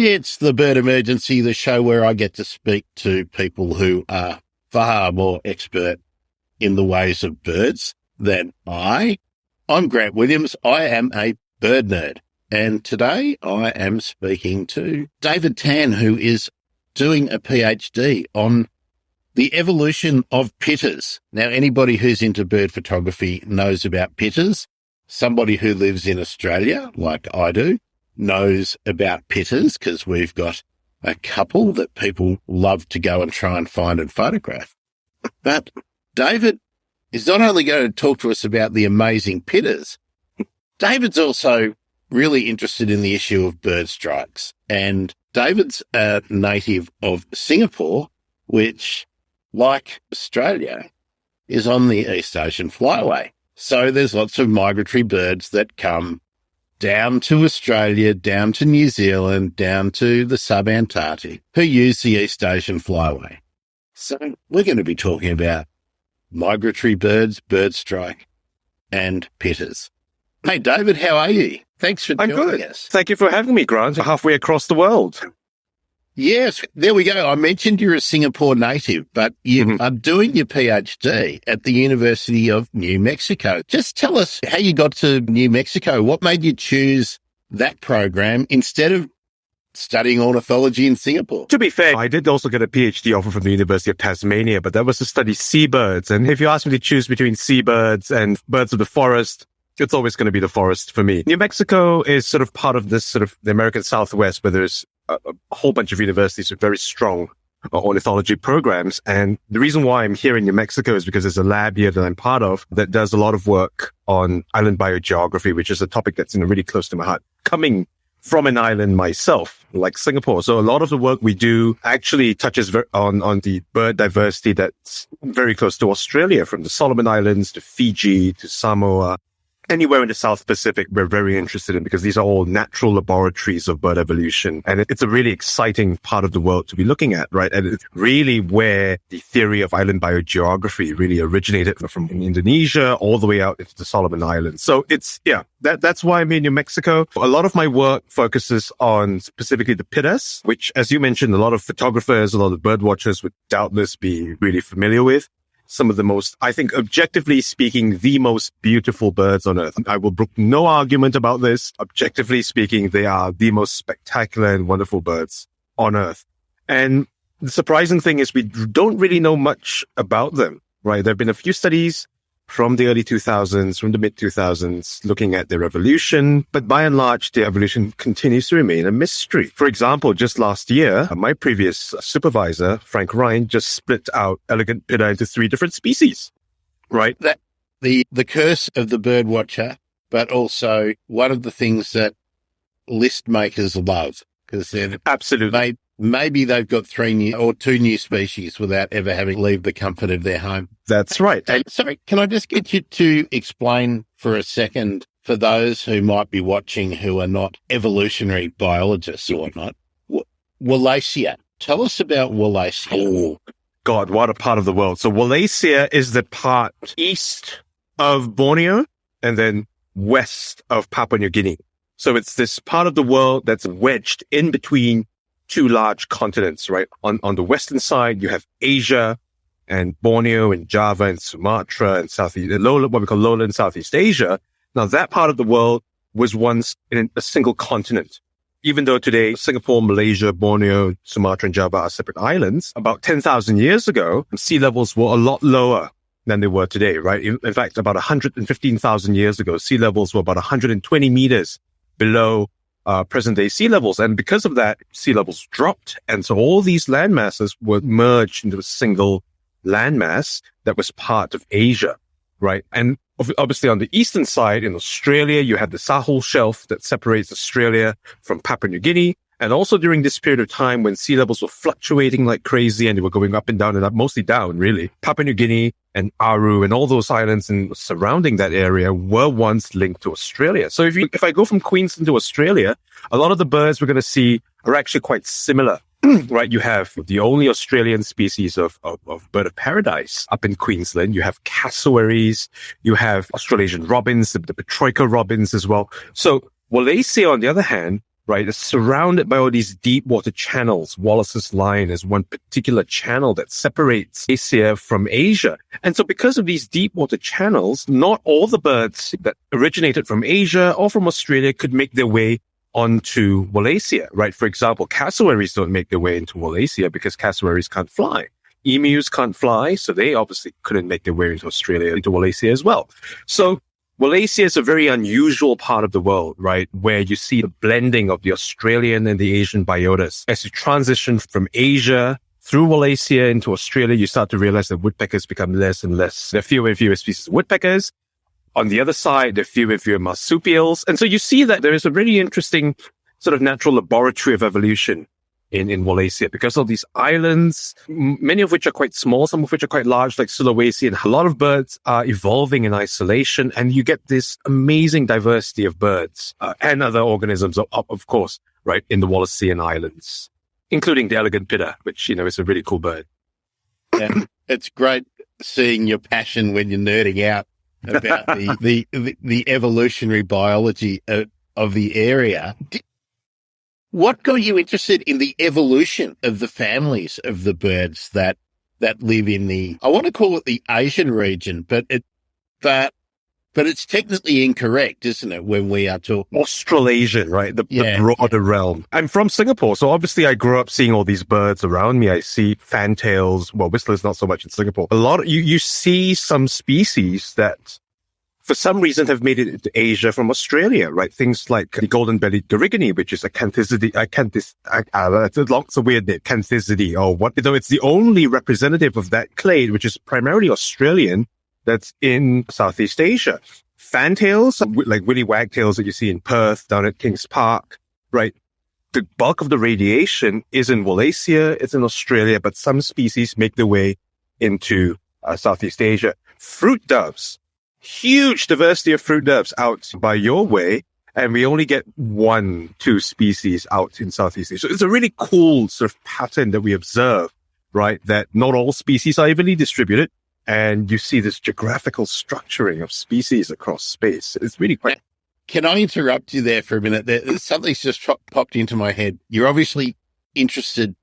It's the Bird Emergency, the show where I get to speak to people who are far more expert in the ways of birds than I. I'm Grant Williams. I am a bird nerd. And today I am speaking to David Tan, who is doing a PhD on the evolution of pittas. Now, anybody who's into bird photography knows about pittas. Somebody who lives in Australia, like I do, knows about pittas because we've got a couple that people love to go and try and find and photograph. But David is not only going to talk to us about the amazing pittas, David's also really interested in the issue of bird strikes. And David's a native of Singapore, which, like Australia, is on the East Asian Flyway. So there's lots of migratory birds that come down to Australia, down to New Zealand, down to the sub-Antarctic, who use the East Asian Flyway. So we're going to be talking about migratory birds, bird strike, and pittas. Hey, David, how are you? Thanks for joining us. Thank you for having me, Grant, halfway across the world. Yes, there we go. I mentioned you're a Singapore native, but you are doing your PhD at the University of New Mexico. Just tell us how you got to New Mexico. What made you choose that program instead of studying ornithology in Singapore? To be fair, I did also get a PhD offer from the University of Tasmania, but that was to study seabirds. And if you ask me to choose between seabirds and birds of the forest, it's always going to be the forest for me. New Mexico is sort of part of this sort of the American Southwest, where there's a whole bunch of universities with very strong ornithology programs. And the reason why I'm here in New Mexico is because there's a lab here that I'm part of that does a lot of work on island biogeography, which is a topic that's really close to my heart, coming from an island myself, like Singapore. So a lot of the work we do actually touches on the bird diversity that's very close to Australia, from the Solomon Islands to Fiji to Samoa. Anywhere in the South Pacific, we're very interested in, because these are all natural laboratories of bird evolution. And it's a really exciting part of the world to be looking at, right? And it's really where the theory of island biogeography really originated, from Indonesia all the way out into the Solomon Islands. So that's why I'm in New Mexico. A lot of my work focuses on specifically the pittas, which, as you mentioned, a lot of photographers, a lot of bird watchers would doubtless be really familiar with. Some of the most, I think, objectively speaking, the most beautiful birds on Earth. I will brook no argument about this. Objectively speaking, they are the most spectacular and wonderful birds on Earth. And the surprising thing is we don't really know much about them, right? There have been a few studies from the early 2000s, from the mid 2000s, looking at their evolution. But by and large, the evolution continues to remain a mystery. For example, just last year, my previous supervisor, Frank Ryan, just split out elegant pitta into 3 different species, right? That the curse of the bird watcher, but also one of the things that list makers love, because they're absolutely. Maybe they've got 2 new species without ever having to leave the comfort of their home. That's right. And sorry, can I just get you to explain for a second, for those who might be watching who are not evolutionary biologists or whatnot, Wallacea. Tell us about Wallacea. Oh, God, what a part of the world. So Wallacea is the part east of Borneo and then west of Papua New Guinea. So it's this part of the world that's wedged in between 2 large continents, right? On the western side, you have Asia and Borneo and Java and Sumatra and what we call lowland Southeast Asia. Now, that part of the world was once in a single continent. Even though today Singapore, Malaysia, Borneo, Sumatra and Java are separate islands, about 10,000 years ago, sea levels were a lot lower than they were today, right? In fact, about 115,000 years ago, sea levels were about 120 meters below present-day sea levels. And because of that, sea levels dropped. And so all these land masses were merged into a single landmass that was part of Asia, right? And obviously on the eastern side, in Australia, you had the Sahul Shelf that separates Australia from Papua New Guinea. And also during this period of time when sea levels were fluctuating like crazy and they were going up and down and up, mostly down, really, Papua New Guinea and Aru and all those islands and surrounding that area were once linked to Australia. So if I go from Queensland to Australia, a lot of the birds we're going to see are actually quite similar, right? You have the only Australian species of bird of paradise up in Queensland. You have cassowaries, you have Australasian robins, the Petroica robins as well. So Wallacea, on the other hand, right? It's surrounded by all these deep water channels. Wallace's Line is one particular channel that separates Asia from Asia. And so because of these deep water channels, not all the birds that originated from Asia or from Australia could make their way onto Wallacea, right? For example, cassowaries don't make their way into Wallacea because cassowaries can't fly. Emus can't fly, so they obviously couldn't make their way into Australia, into Wallacea as well. So Wallacea is a very unusual part of the world, right? Where you see the blending of the Australian and the Asian biotas. As you transition from Asia through Wallacea into Australia, you start to realize that woodpeckers become less and less. There are fewer and fewer species of woodpeckers. On the other side, there are fewer and fewer marsupials. And so you see that there is a really interesting sort of natural laboratory of evolution in Wallacea, because of these islands, many of which are quite small, some of which are quite large, like Sulawesi, and a lot of birds are evolving in isolation, and you get this amazing diversity of birds and other organisms, of course, right, in the Wallacean Islands, including the elegant pitta, which, is a really cool bird. And it's great seeing your passion when you're nerding out about the evolutionary biology of the area. What got you interested in the evolution of the families of the birds that live in I want to call it the Asian region, but it's technically incorrect, isn't it, when we are talking Australasian, right? The broader realm. I'm from Singapore, so obviously I grew up seeing all these birds around me. I see fantails. Well, whistlers not so much in Singapore. A lot of, you see some species that for some reason have made it into Asia from Australia, right? Things like the golden-bellied garigone, which is a Canthisidae, it's a weird name, Canthisidae, or what, it's the only representative of that clade, which is primarily Australian, that's in Southeast Asia. Fantails, like willy wagtails that you see in Perth, down at Kings Park, right? The bulk of the radiation is in Wallacea, it's in Australia, but some species make their way into Southeast Asia. Fruit doves. Huge diversity of fruit doves out by your way, and we only get 1-2 species out in Southeast Asia. So it's a really cool sort of pattern that we observe, right? That not all species are evenly distributed, and you see this geographical structuring of species across space. It's really quite... Can I interrupt you there for a minute? Something's just popped into my head. You're obviously interested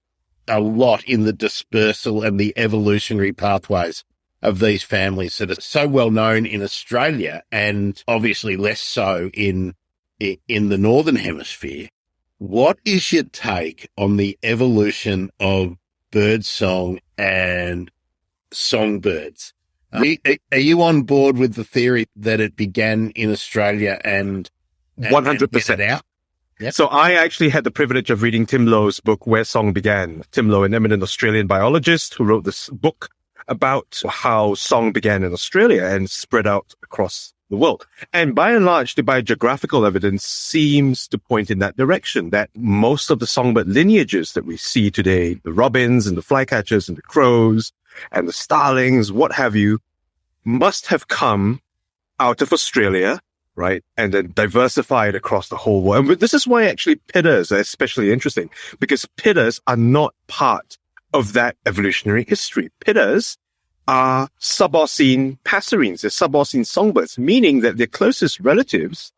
a lot in the dispersal and the evolutionary pathways of these families that are so well known in Australia and obviously less so in the Northern Hemisphere. What is your take on the evolution of birdsong and songbirds? Are you on board with the theory that it began in Australia and 100% out? Yep. So I actually had the privilege of reading Tim Lowe's book, Where Song Began. Tim Lowe, an eminent Australian biologist who wrote this book about how song began in Australia and spread out across the world. And by and large, the biogeographical evidence seems to point in that direction, that most of the songbird lineages that we see today, the robins and the flycatchers and the crows and the starlings, what have you, must have come out of Australia, right? And then diversified across the whole world. And this is why actually pittas are especially interesting, because pittas are not part of that evolutionary history. Pittas are subausine passerines, they're subausine songbirds, meaning that their closest relatives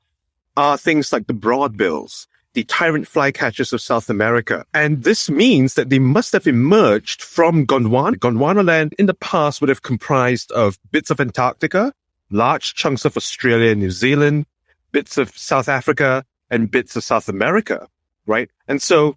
are things like the broadbills, the tyrant flycatchers of South America. And this means that they must have emerged from Gondwana. Gondwanaland in the past would have comprised of bits of Antarctica, large chunks of Australia and New Zealand, bits of South Africa, and bits of South America, right? And so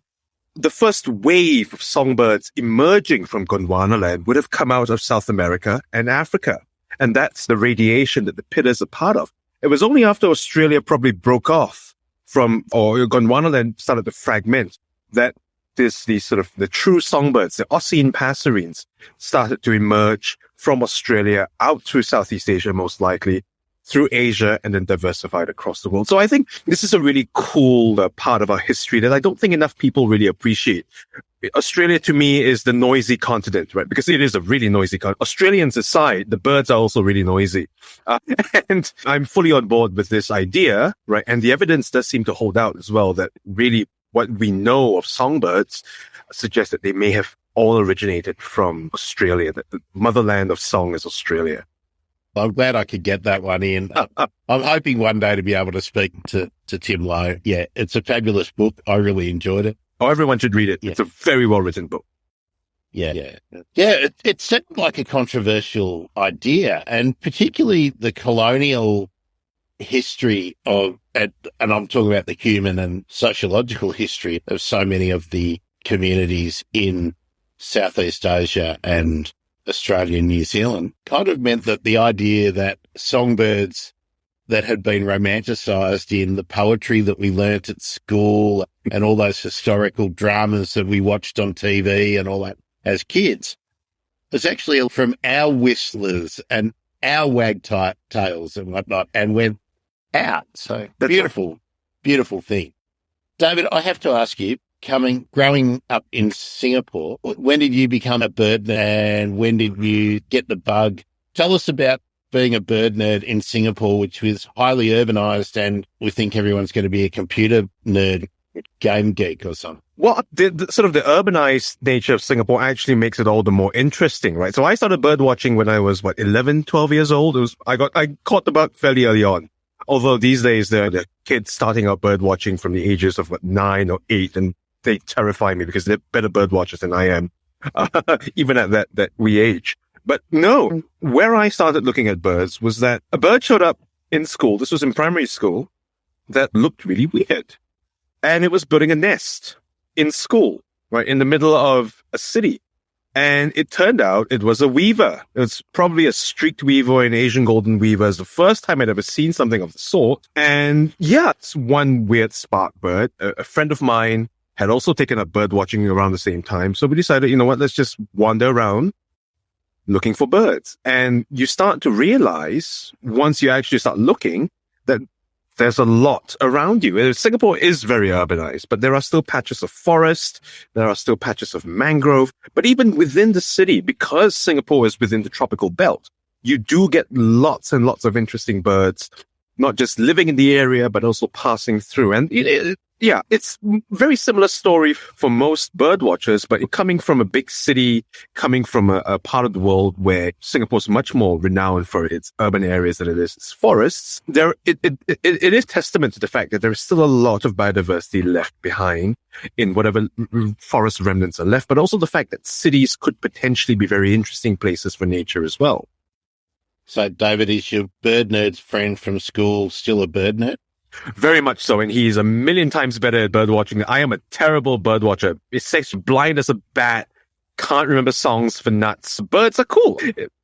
the first wave of songbirds emerging from Gondwanaland would have come out of South America and Africa. And that's the radiation that the pittas are part of. It was only after Australia probably broke off from, or Gondwanaland started to fragment, that these sort of the true songbirds, the Aussine passerines, started to emerge from Australia out through Southeast Asia, most likely, through Asia, and then diversified across the world. So I think this is a really cool part of our history that I don't think enough people really appreciate. Australia, to me, is the noisy continent, right? Because it is a really noisy continent. Australians aside, the birds are also really noisy. And I'm fully on board with this idea, right? And the evidence does seem to hold out as well, that really what we know of songbirds suggests that they may have all originated from Australia, that the motherland of song is Australia. I'm glad I could get that one in. I'm hoping one day to be able to speak to Tim Lowe. Yeah, it's a fabulous book. I really enjoyed it. Oh, everyone should read it. Yeah. It's a very well-written book. Yeah. It seemed like a controversial idea, and particularly the colonial history of, and I'm talking about the human and sociological history of so many of the communities in Southeast Asia and Australia and New Zealand, kind of meant that the idea that songbirds that had been romanticised in the poetry that we learnt at school and all those historical dramas that we watched on TV and all that as kids was actually from our whistlers and our wagtails and whatnot, and went out. So beautiful thing. David, I have to ask you, growing up in Singapore, when did you become a bird nerd and when did you get the bug? Tell us about being a bird nerd in Singapore, which was highly urbanized, and we think everyone's going to be a computer nerd, game geek or something. Well, the sort of the urbanized nature of Singapore actually makes it all the more interesting, right? So I started bird watching when I was, 11, 12 years old. I caught the bug fairly early on. Although these days there are kids starting out bird watching from the ages of 9 or 8, and they terrify me because they're better bird watchers than I am, even at that wee age. But no, where I started looking at birds was that a bird showed up in school. This was in primary school, that looked really weird. And it was building a nest in school, right in the middle of a city. And it turned out it was a weaver. It was probably a streaked weaver or an Asian golden weaver. It's the first time I'd ever seen something of the sort. And yeah, it's one weird spark bird. A friend of mine had also taken up bird watching around the same time. So we decided, you know what, let's just wander around looking for birds. And you start to realize, once you actually start looking, that there's a lot around you. Singapore is very urbanized, but there are still patches of forest. There are still patches of mangrove. But even within the city, because Singapore is within the tropical belt, you do get lots and lots of interesting birds, not just living in the area, but also passing through. And it's very similar story for most bird watchers, but coming from a big city, coming from a part of the world where Singapore is much more renowned for its urban areas than it is its forests, it is testament to the fact that there is still a lot of biodiversity left behind in whatever forest remnants are left, but also the fact that cities could potentially be very interesting places for nature as well. So, David, is your bird nerd's friend from school still a bird nerd? Very much so, and he's a million times better at bird watching. I am a terrible bird watcher. It's blind as a bat, can't remember songs for nuts. Birds are cool.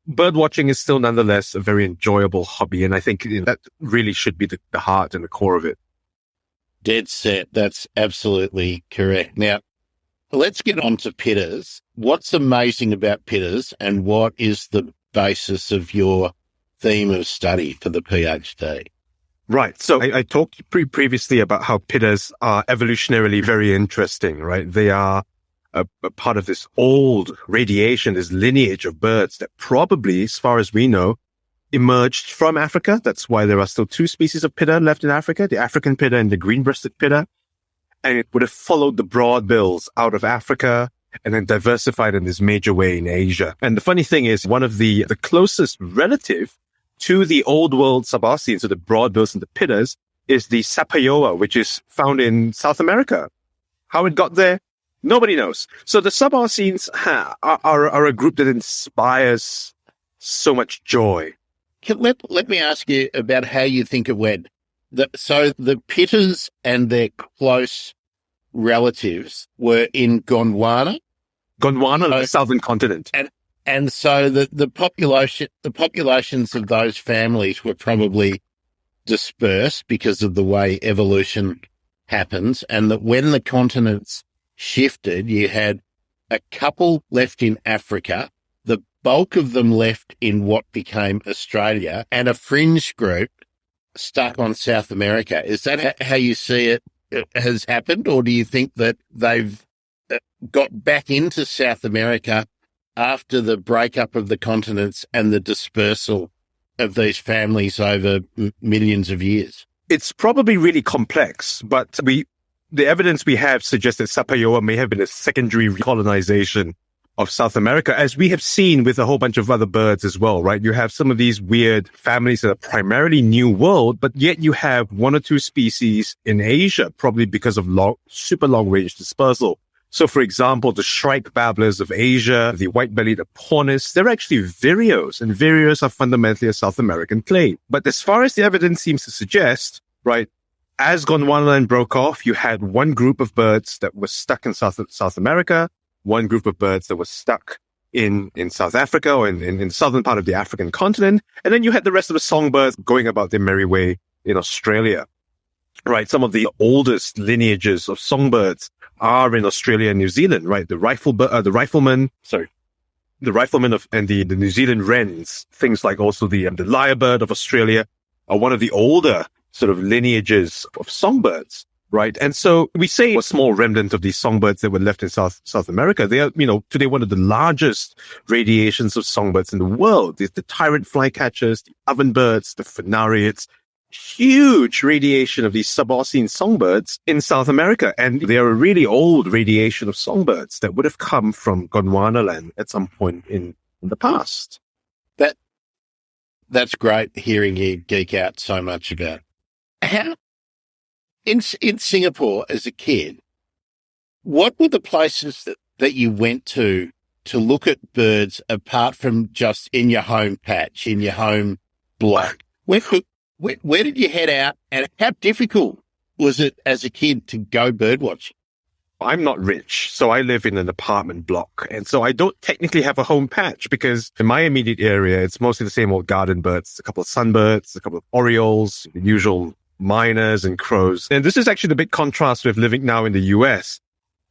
Bird watching is still nonetheless a very enjoyable hobby, and I think that really should be the heart and the core of it. Dead set. That's absolutely correct. Now, let's get on to Pittas. What's amazing about Pittas, and what is the basis of your theme of study for the PhD? Right. So I talked previously about how pittas are evolutionarily very interesting, right? They are a part of this old radiation, this lineage of birds that probably, as far as we know, emerged from Africa. That's why there are still 2 species of pitta left in Africa, the African pitta and the green-breasted pitta. And it would have followed the broad bills out of Africa and then diversified in this major way in Asia. And the funny thing is, one of the closest relative to the old world subarcines, so the broadbills and the pittas, is the Sapayoa, which is found in South America. How it got there, nobody knows. So the subarcines are a group that inspires so much joy. Let me ask you about how you think it went. So the pittas and their close relatives were in Gondwana? Gondwana, the southern continent. And so the populations of those families were probably dispersed because of the way evolution happens, and that when the continents shifted, you had a couple left in Africa, the bulk of them left in what became Australia, and a fringe group stuck on South America. Is that how you see it has happened, or do you think that they've got back into South America after the breakup of the continents and the dispersal of these families over millions of years? It's probably really complex, but the evidence we have suggests that Sapayoa may have been a secondary recolonization of South America, as we have seen with a whole bunch of other birds as well, right? You have some of these weird families that are primarily New World, but yet you have one or two species in Asia, probably because of super long range dispersal. So, for example, the shrike babblers of Asia, the white-bellied apornis, they're actually vireos, and vireos are fundamentally a South American clade. But as far as the evidence seems to suggest, right, as Gondwanaland broke off, you had one group of birds that were stuck in South America, one group of birds that were stuck in South Africa or in the southern part of the African continent. And then you had the rest of the songbirds going about their merry way in Australia, right? Some of the oldest lineages of songbirds are in Australia and New Zealand, right? The riflemen and the New Zealand wrens, things like also the lyrebird of Australia are one of the older sort of lineages of songbirds. Right. And so we say a small remnant of these songbirds that were left in South America. They are, today one of the largest radiations of songbirds in the world. The tyrant flycatchers, the ovenbirds, the phanariids, huge radiation of these subausine songbirds in South America. And they are a really old radiation of songbirds that would have come from Gondwanaland at some point in the past. That's great hearing you geek out so much about how. In Singapore as a kid, what were the places that you went to look at birds apart from just in your home patch, in your home block? Where did you head out, and how difficult was it as a kid to go bird watching? I'm not rich, so I live in an apartment block. And so I don't technically have a home patch because in my immediate area, it's mostly the same old garden birds, a couple of sunbirds, a couple of orioles, the usual miners and crows. And this is actually the big contrast with living now in the US.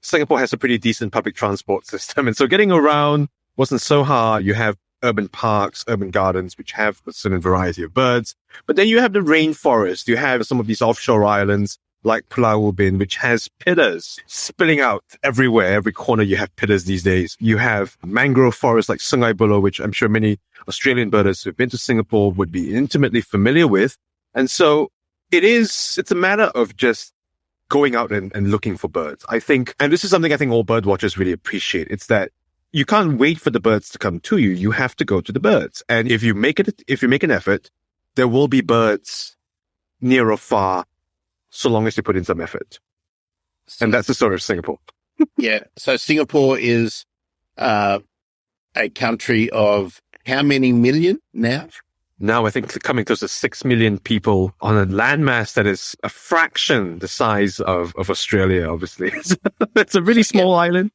Singapore has a pretty decent public transport system. And so getting around wasn't so hard. You have urban parks, urban gardens, which have a certain variety of birds. But then you have the rainforest. You have some of these offshore islands like Pulau Ubin, which has pittas spilling out everywhere. Every corner you have pittas these days. You have mangrove forests like Sungai Buloh, which I'm sure many Australian birders who've been to Singapore would be intimately familiar with. And so it's a matter of just going out and looking for birds. I think, and this is something I think all bird watchers really appreciate. It's that you can't wait for the birds to come to you. You have to go to the birds. And if you make an effort, there will be birds near or far, so long as you put in some effort. And that's the story of Singapore. Yeah. So Singapore is a country of how many million now? Now, I think coming close to 6 million people on a landmass that is a fraction the size of Australia, obviously. It's a really small island.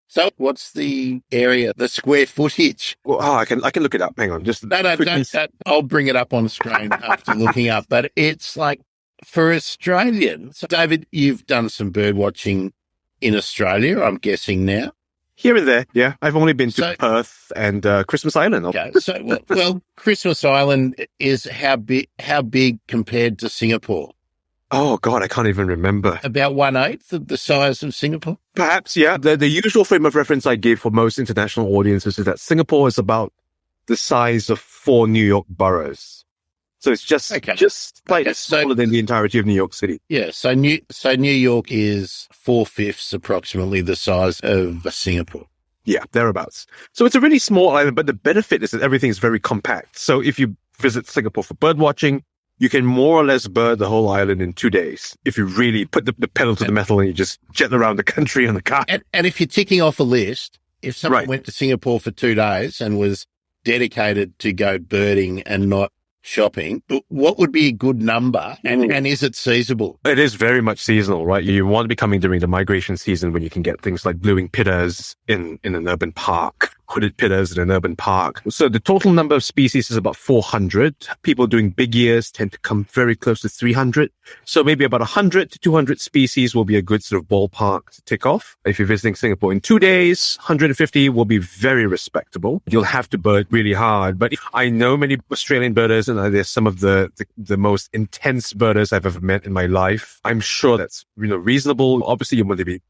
So what's the area, the square footage? Well, I can look it up. Hang on. No. I'll bring it up on screen after looking up. But it's like for Australians. So David, you've done some bird watching in Australia, I'm guessing now. Here and there, yeah. I've only been to Perth and Christmas Island. Okay, so well, Christmas Island is how big compared to Singapore? Oh God, I can't even remember. About 1/8 of the size of Singapore? Perhaps, yeah. The usual frame of reference I give for most international audiences is that Singapore is about the size of 4 New York boroughs. So it's just slightly smaller than the entirety of New York City. Yeah. So New York is 4/5 approximately the size of Singapore. Yeah, thereabouts. So it's a really small island, but the benefit is that everything is very compact. So if you visit Singapore for bird watching, you can more or less bird the whole island in 2 days. If you really put the pedal to the metal and you just jet around the country in the car. And if you're ticking off a list, if someone went to Singapore for 2 days and was dedicated to go birding and not shopping, what would be a good number, and is it seasonal? It is very much seasonal, right? You want to be coming during the migration season when you can get things like blue-wing pittas in an urban park, hooded pittas in an urban park. So the total number of species is about 400. People doing big years tend to come very close to 300. So maybe about 100 to 200 species will be a good sort of ballpark to tick off. If you're visiting Singapore in 2 days, 150 will be very respectable. You'll have to bird really hard. But I know many Australian birders, and they're some of the most intense birders I've ever met in my life. I'm sure that's reasonable. Obviously, you want to be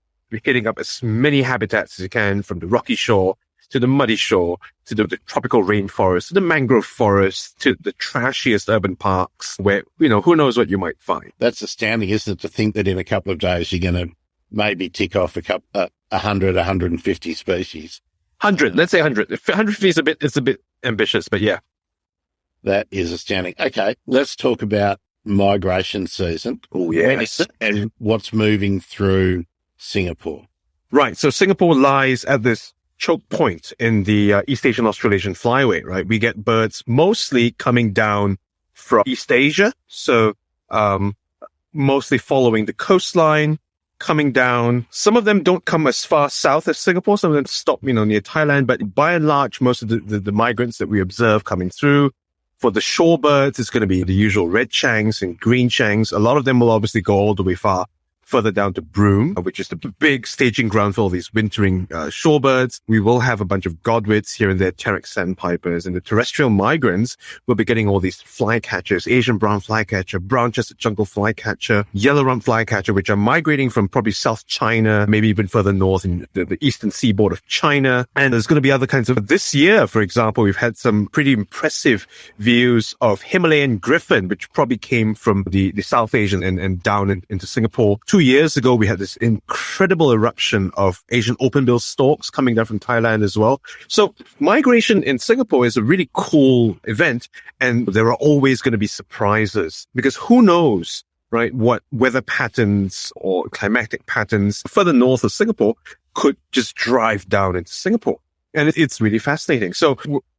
hitting up as many habitats as you can, from the rocky shore to the muddy shore, to the tropical rainforest, to the mangrove forest, to the trashiest urban parks where, who knows what you might find. That's astounding, isn't it, to think that in a couple of days you're going to maybe tick off 100, 150 species. 100. Let's say 100. 150 is a bit ambitious, but yeah. That is astounding. Okay, let's talk about migration season. Oh, yeah. When is it and what's moving through Singapore? Right. So Singapore lies at this choke point in the East Asian Australasian flyway, right? We get birds mostly coming down from East Asia. So, mostly following the coastline, coming down. Some of them don't come as far south as Singapore. Some of them stop, near Thailand. But by and large, most of the migrants that we observe coming through, for the shorebirds, it's going to be the usual red changs and green changs. A lot of them will obviously go all the way further down to Broome, which is the big staging ground for all these wintering shorebirds. We will have a bunch of godwits here and there, Terex sandpipers, and the terrestrial migrants will be getting all these flycatchers, Asian brown flycatcher, brown-chested jungle flycatcher, yellow rump flycatcher, which are migrating from probably South China, maybe even further north in the eastern seaboard of China. And there's going to be other kinds of... This year, for example, we've had some pretty impressive views of Himalayan griffon, which probably came from the South Asian and down into Singapore. 2 years ago, we had this incredible eruption of Asian open-billed storks coming down from Thailand as well. So migration in Singapore is a really cool event, and there are always going to be surprises because who knows, right, what weather patterns or climatic patterns further north of Singapore could just drive down into Singapore. And it's really fascinating. So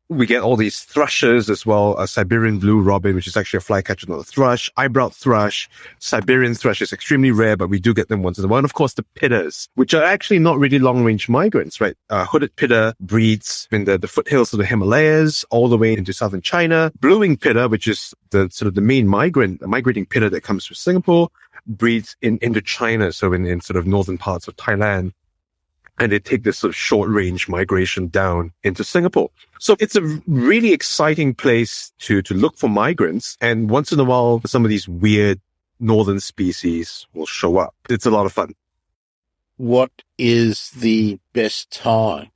we get all these thrushes as well, a Siberian blue robin, which is actually a flycatcher, not a thrush, eyebrow thrush. Siberian thrush is extremely rare, but we do get them once in a while. And of course, the pittas, which are actually not really long-range migrants, right? Hooded pitta breeds in the foothills of the Himalayas, all the way into southern China. Blue-winged pitta, which is the sort of the main migrating pitta that comes from Singapore, breeds in Indochina, so in sort of northern parts of Thailand. And they take this sort of short-range migration down into Singapore. So it's a really exciting place to look for migrants. And once in a while, some of these weird northern species will show up. It's a lot of fun. What is the best time?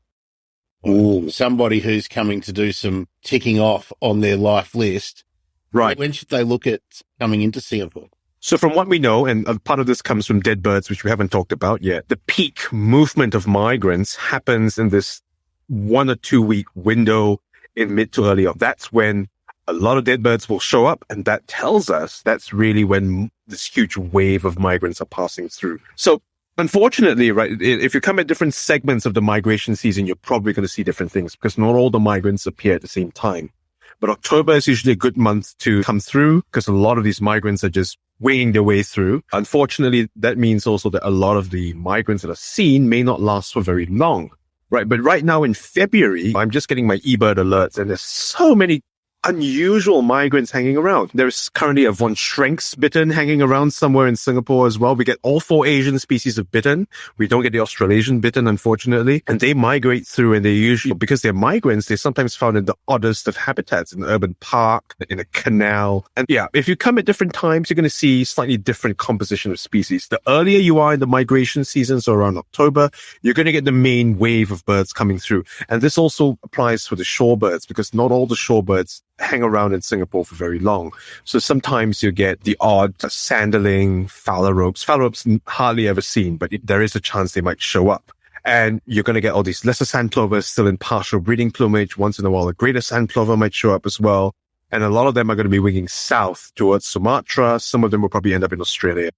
Ooh. Somebody who's coming to do some ticking off on their life list. Right. When should they look at coming into Singapore? So from what we know, and part of this comes from dead birds, which we haven't talked about yet, the peak movement of migrants happens in this 1 or 2 week window in mid to early October. That's when a lot of dead birds will show up. And that tells us that's really when this huge wave of migrants are passing through. So unfortunately, right, if you come at different segments of the migration season, you're probably going to see different things because not all the migrants appear at the same time. But October is usually a good month to come through because a lot of these migrants are just weighing their way through. Unfortunately, that means also that a lot of the migrants that are seen may not last for very long, right? But right now in February, I'm just getting my eBird alerts and there's so many unusual migrants hanging around. There's currently a von Schrenk's bittern hanging around somewhere in Singapore as well. We get all 4 Asian species of bittern. We don't get the Australasian bittern, unfortunately. And they migrate through and they usually, because they're migrants, they're sometimes found in the oddest of habitats, in an urban park, in a canal. And yeah, if you come at different times, you're going to see slightly different composition of species. The earlier you are in the migration season, so around October, you're going to get the main wave of birds coming through. And this also applies for the shorebirds because not all the shorebirds hang around in Singapore for very long. So sometimes you get the odd sanderling, phalaropes. Phalaropes hardly ever seen, but there is a chance they might show up. And you're going to get all these lesser sand plovers still in partial breeding plumage. Once in a while, a greater sand plover might show up as well. And a lot of them are going to be winging south towards Sumatra. Some of them will probably end up in Australia.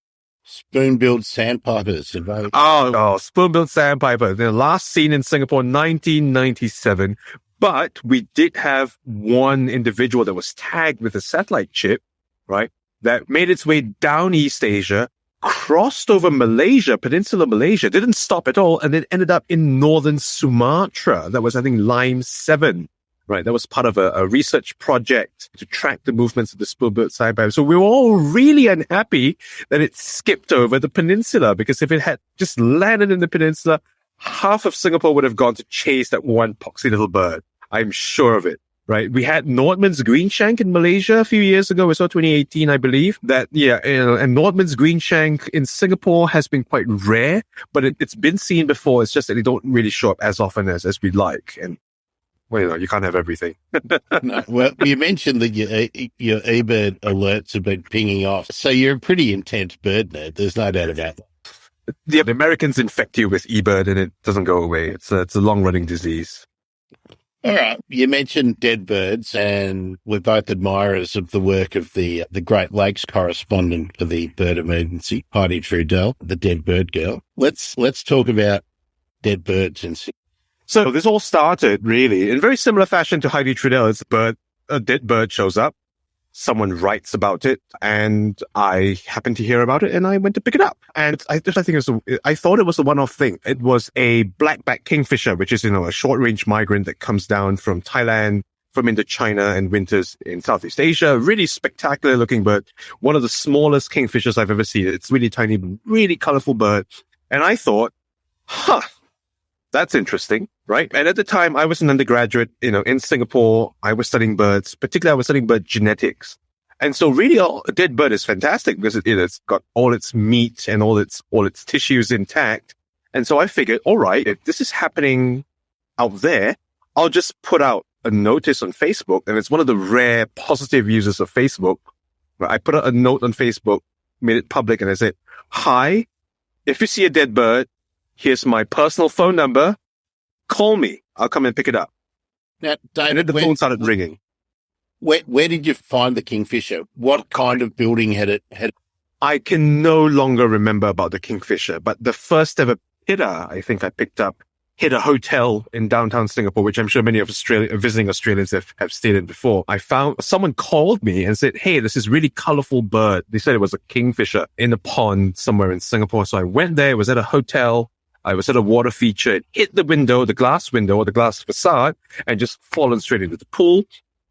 Spoon-billed sandpipers. Spoon-billed sandpiper. They're last seen in Singapore, 1997. But we did have one individual that was tagged with a satellite chip, right, that made its way down East Asia, crossed over Malaysia, Peninsular Malaysia, didn't stop at all, and then ended up in northern Sumatra. That was, I think, Line 7, right? That was part of a research project to track the movements of the spoon-billed sandpiper. So we were all really unhappy that it skipped over the peninsula, because if it had just landed in the peninsula, half of Singapore would have gone to chase that one poxy little bird. I'm sure of it, right? We had Nordman's greenshank in Malaysia a few years ago. We saw 2018, I believe. And Nordman's greenshank in Singapore has been quite rare, but it's been seen before. It's just that they don't really show up as often as we'd like. And well, you can't have everything. No, well, you mentioned that your eBird alerts have been pinging off. So you're a pretty intense bird nerd. There's no doubt about that. The Americans infect you with eBird and it doesn't go away. It's a long-running disease. All right. You mentioned dead birds, and we're both admirers of the work of the Great Lakes correspondent for the Bird Emergency, Heidi Trudell, the dead bird girl. Let's talk about dead birds and So this all started really in very similar fashion to Heidi Trudell. It's a dead bird shows up. Someone writes about it, and I happened to hear about it, and I went to pick it up. And I thought it was a one-off thing. It was a black-backed kingfisher, which is, a short-range migrant that comes down from Thailand, from Indochina, and winters in Southeast Asia. Really spectacular-looking bird. One of the smallest kingfishers I've ever seen. It's really tiny, really colorful bird. And I thought, that's interesting, right? And at the time, I was an undergraduate, in Singapore. I was studying birds. Particularly, I was studying bird genetics. And so really, a dead bird is fantastic because it's got all its meat and all its tissues intact. And so I figured, all right, if this is happening out there, I'll just put out a notice on Facebook. And it's one of the rare positive users of Facebook. I put out a note on Facebook, made it public, and I said, hi, if you see a dead bird, here's my personal phone number. Call me. I'll come and pick it up. Now, David, and then the phone started ringing. Where did you find the kingfisher? What kind of building had it? I can no longer remember about the kingfisher, but the first ever pitta I think I picked up hit a hotel in downtown Singapore, which I'm sure many of visiting Australians have stayed in before. I found someone called me and said, hey, this is really colorful bird. They said it was a kingfisher in a pond somewhere in Singapore. So I went there. It was at a hotel. I was at a water feature. It hit the glass window or the glass facade, and just fallen straight into the pool.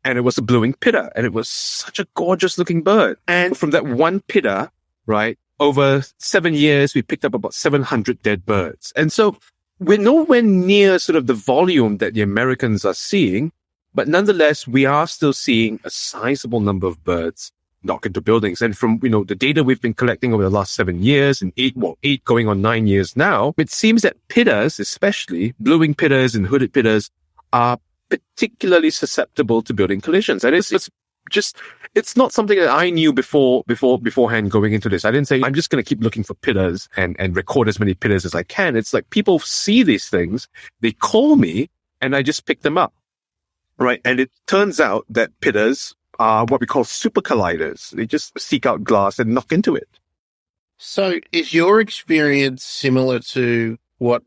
And it was a blue-winged pitta. And it was such a gorgeous looking bird. And from that one pitta, right, over 7 years, we picked up about 700 dead birds. And so we're nowhere near sort of the volume that the Americans are seeing, but nonetheless, we are still seeing a sizable number of birds knock into buildings. And from, the data we've been collecting over the last 7 years and eight going on 9 years now, it seems that pittas, especially blue-winged pittas and hooded pittas, are particularly susceptible to building collisions. And it's not something that I knew beforehand going into this. I didn't say, I'm just going to keep looking for pittas and record as many pittas as I can. It's like people see these things, they call me, and I just pick them up. Right. And it turns out that pittas are what we call super colliders. They just seek out glass and knock into it. So is your experience similar to what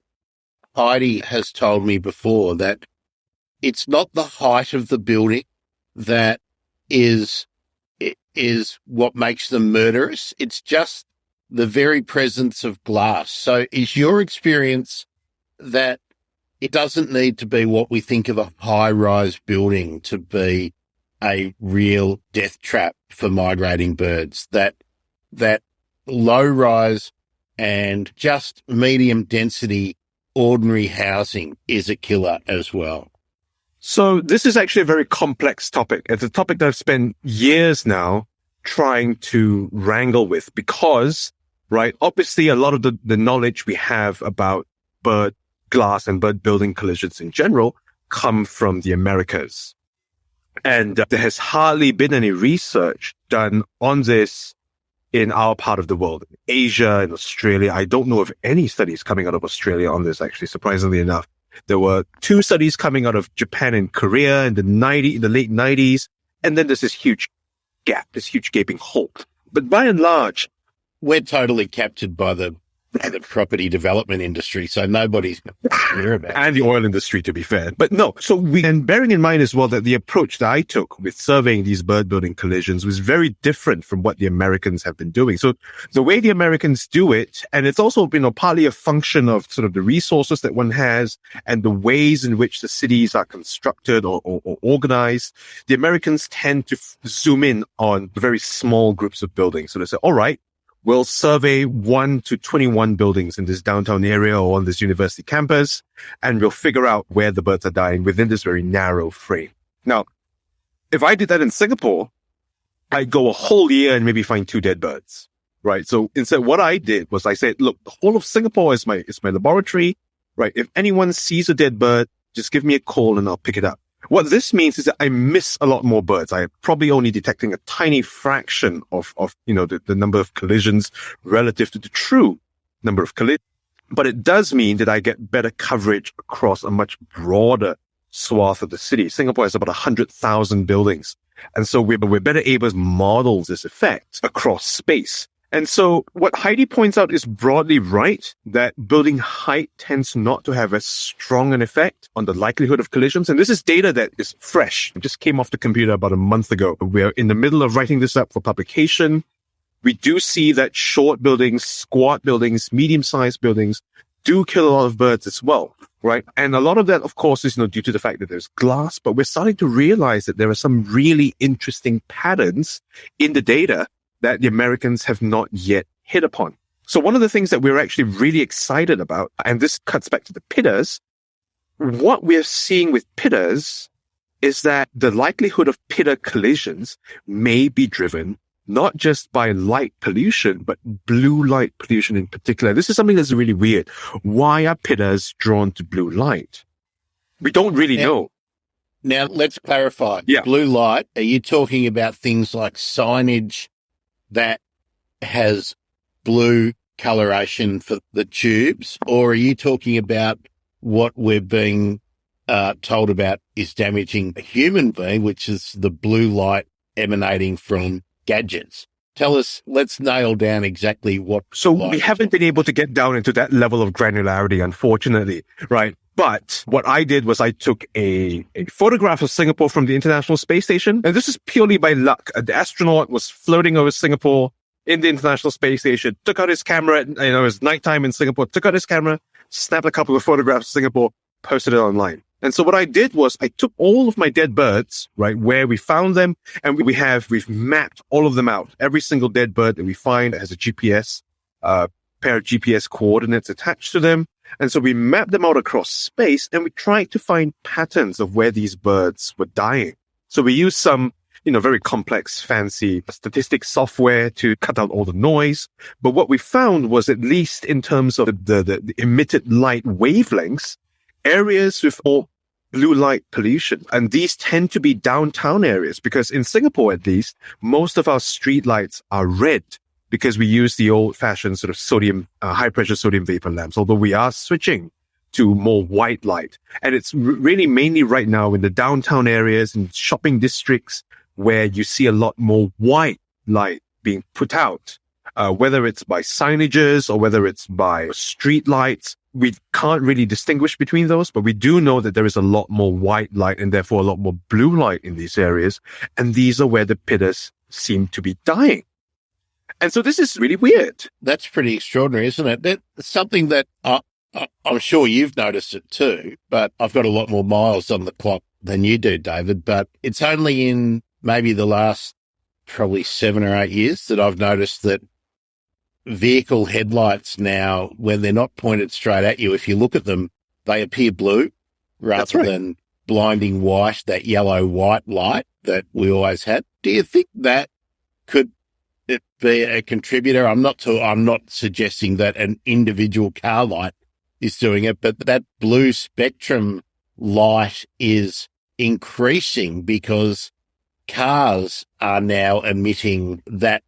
Heidi has told me before, that it's not the height of the building that is what makes them murderous? It's just the very presence of glass. So is your experience that it doesn't need to be what we think of a high-rise building to be a real death trap for migrating birds, that low-rise and just medium density ordinary housing is a killer as well? So this is actually a very complex topic. It's a topic that I've spent years now trying to wrangle with because, right, obviously a lot of the knowledge we have about bird glass and bird building collisions in general come from the Americas. And there has hardly been any research done on this in our part of the world. Asia and Australia, I don't know of any studies coming out of Australia on this, actually, surprisingly enough. There were 2 studies coming out of Japan and Korea in the late 90s. And then there's this huge gap, this huge gaping hole. But by and large, we're totally captured by the property development industry, so nobody's clear about it. And the oil industry, to be fair. But no, and bearing in mind as well that the approach that I took with surveying these bird building collisions was very different from what the Americans have been doing. So the way the Americans do it, and it's also, partly a function of sort of the resources that one has and the ways in which the cities are constructed or organized, the Americans tend to zoom in on very small groups of buildings. So they say, all right, we'll survey 1 to 21 buildings in this downtown area or on this university campus, and we'll figure out where the birds are dying within this very narrow frame. Now, if I did that in Singapore, I'd go a whole year and maybe find 2 dead birds, right? So instead, what I did was I said, look, the whole of Singapore is my laboratory, right? If anyone sees a dead bird, just give me a call and I'll pick it up. What this means is that I miss a lot more birds. I'm probably only detecting a tiny fraction of the number of collisions relative to the true number of collisions. But it does mean that I get better coverage across a much broader swath of the city. Singapore has about 100,000 buildings. And so we're better able to model this effect across space. And so what Heidi points out is broadly right, that building height tends not to have as strong an effect on the likelihood of collisions. And this is data that is fresh. It just came off the computer about a month ago. We're in the middle of writing this up for publication. We do see that short buildings, squat buildings, medium-sized buildings do kill a lot of birds as well, right? And a lot of that, of course, is due to the fact that there's glass, but we're starting to realize that there are some really interesting patterns in the data that the Americans have not yet hit upon. So one of the things that we're actually really excited about, and this cuts back to the Pittas, what we're seeing with Pittas is that the likelihood of Pitta collisions may be driven not just by light pollution, but blue light pollution in particular. This is something that's really weird. Why are Pittas drawn to blue light? We don't really know. Now, let's clarify. Yeah. Blue light, are you talking about things like signage that has blue coloration for the tubes, or are you talking about what we're being told about is damaging a human being, which is the blue light emanating from gadgets? Tell us, let's nail down exactly what. So we haven't been able to get down into that level of granularity, unfortunately, right? But what I did was I took a photograph of Singapore from the International Space Station. And this is purely by luck. The astronaut was floating over Singapore in the International Space Station, took out his camera, it was nighttime in Singapore, took out his camera, snapped a couple of photographs of Singapore, posted it online. And so what I did was I took all of my dead birds, right, where we found them, and we've mapped all of them out. Every single dead bird that we find has a GPS, pair of GPS coordinates attached to them. And so we mapped them out across space, and we tried to find patterns of where these birds were dying. So we used some, very complex, fancy statistics software to cut out all the noise. But what we found was, at least in terms of the emitted light wavelengths, areas with more blue light pollution. And these tend to be downtown areas, because in Singapore, at least, most of our street lights are red, because we use the old-fashioned sort of high-pressure sodium vapor lamps, although we are switching to more white light. And it's really mainly right now in the downtown areas and shopping districts where you see a lot more white light being put out, whether it's by signages or whether it's by street lights. We can't really distinguish between those, but we do know that there is a lot more white light and therefore a lot more blue light in these areas. And these are where the Pittas seem to be dying. And so this is really weird. That's pretty extraordinary, isn't it? That's something that I'm sure you've noticed it too, but I've got a lot more miles on the clock than you do, David. But it's only in maybe the last probably 7 or 8 years that I've noticed that vehicle headlights now, when they're not pointed straight at you, if you look at them, they appear blue rather than blinding white, that yellow-white light that we always had. Do you think that could it be a contributor? I'm not suggesting that an individual car light is doing it, but that blue spectrum light is increasing because cars are now emitting that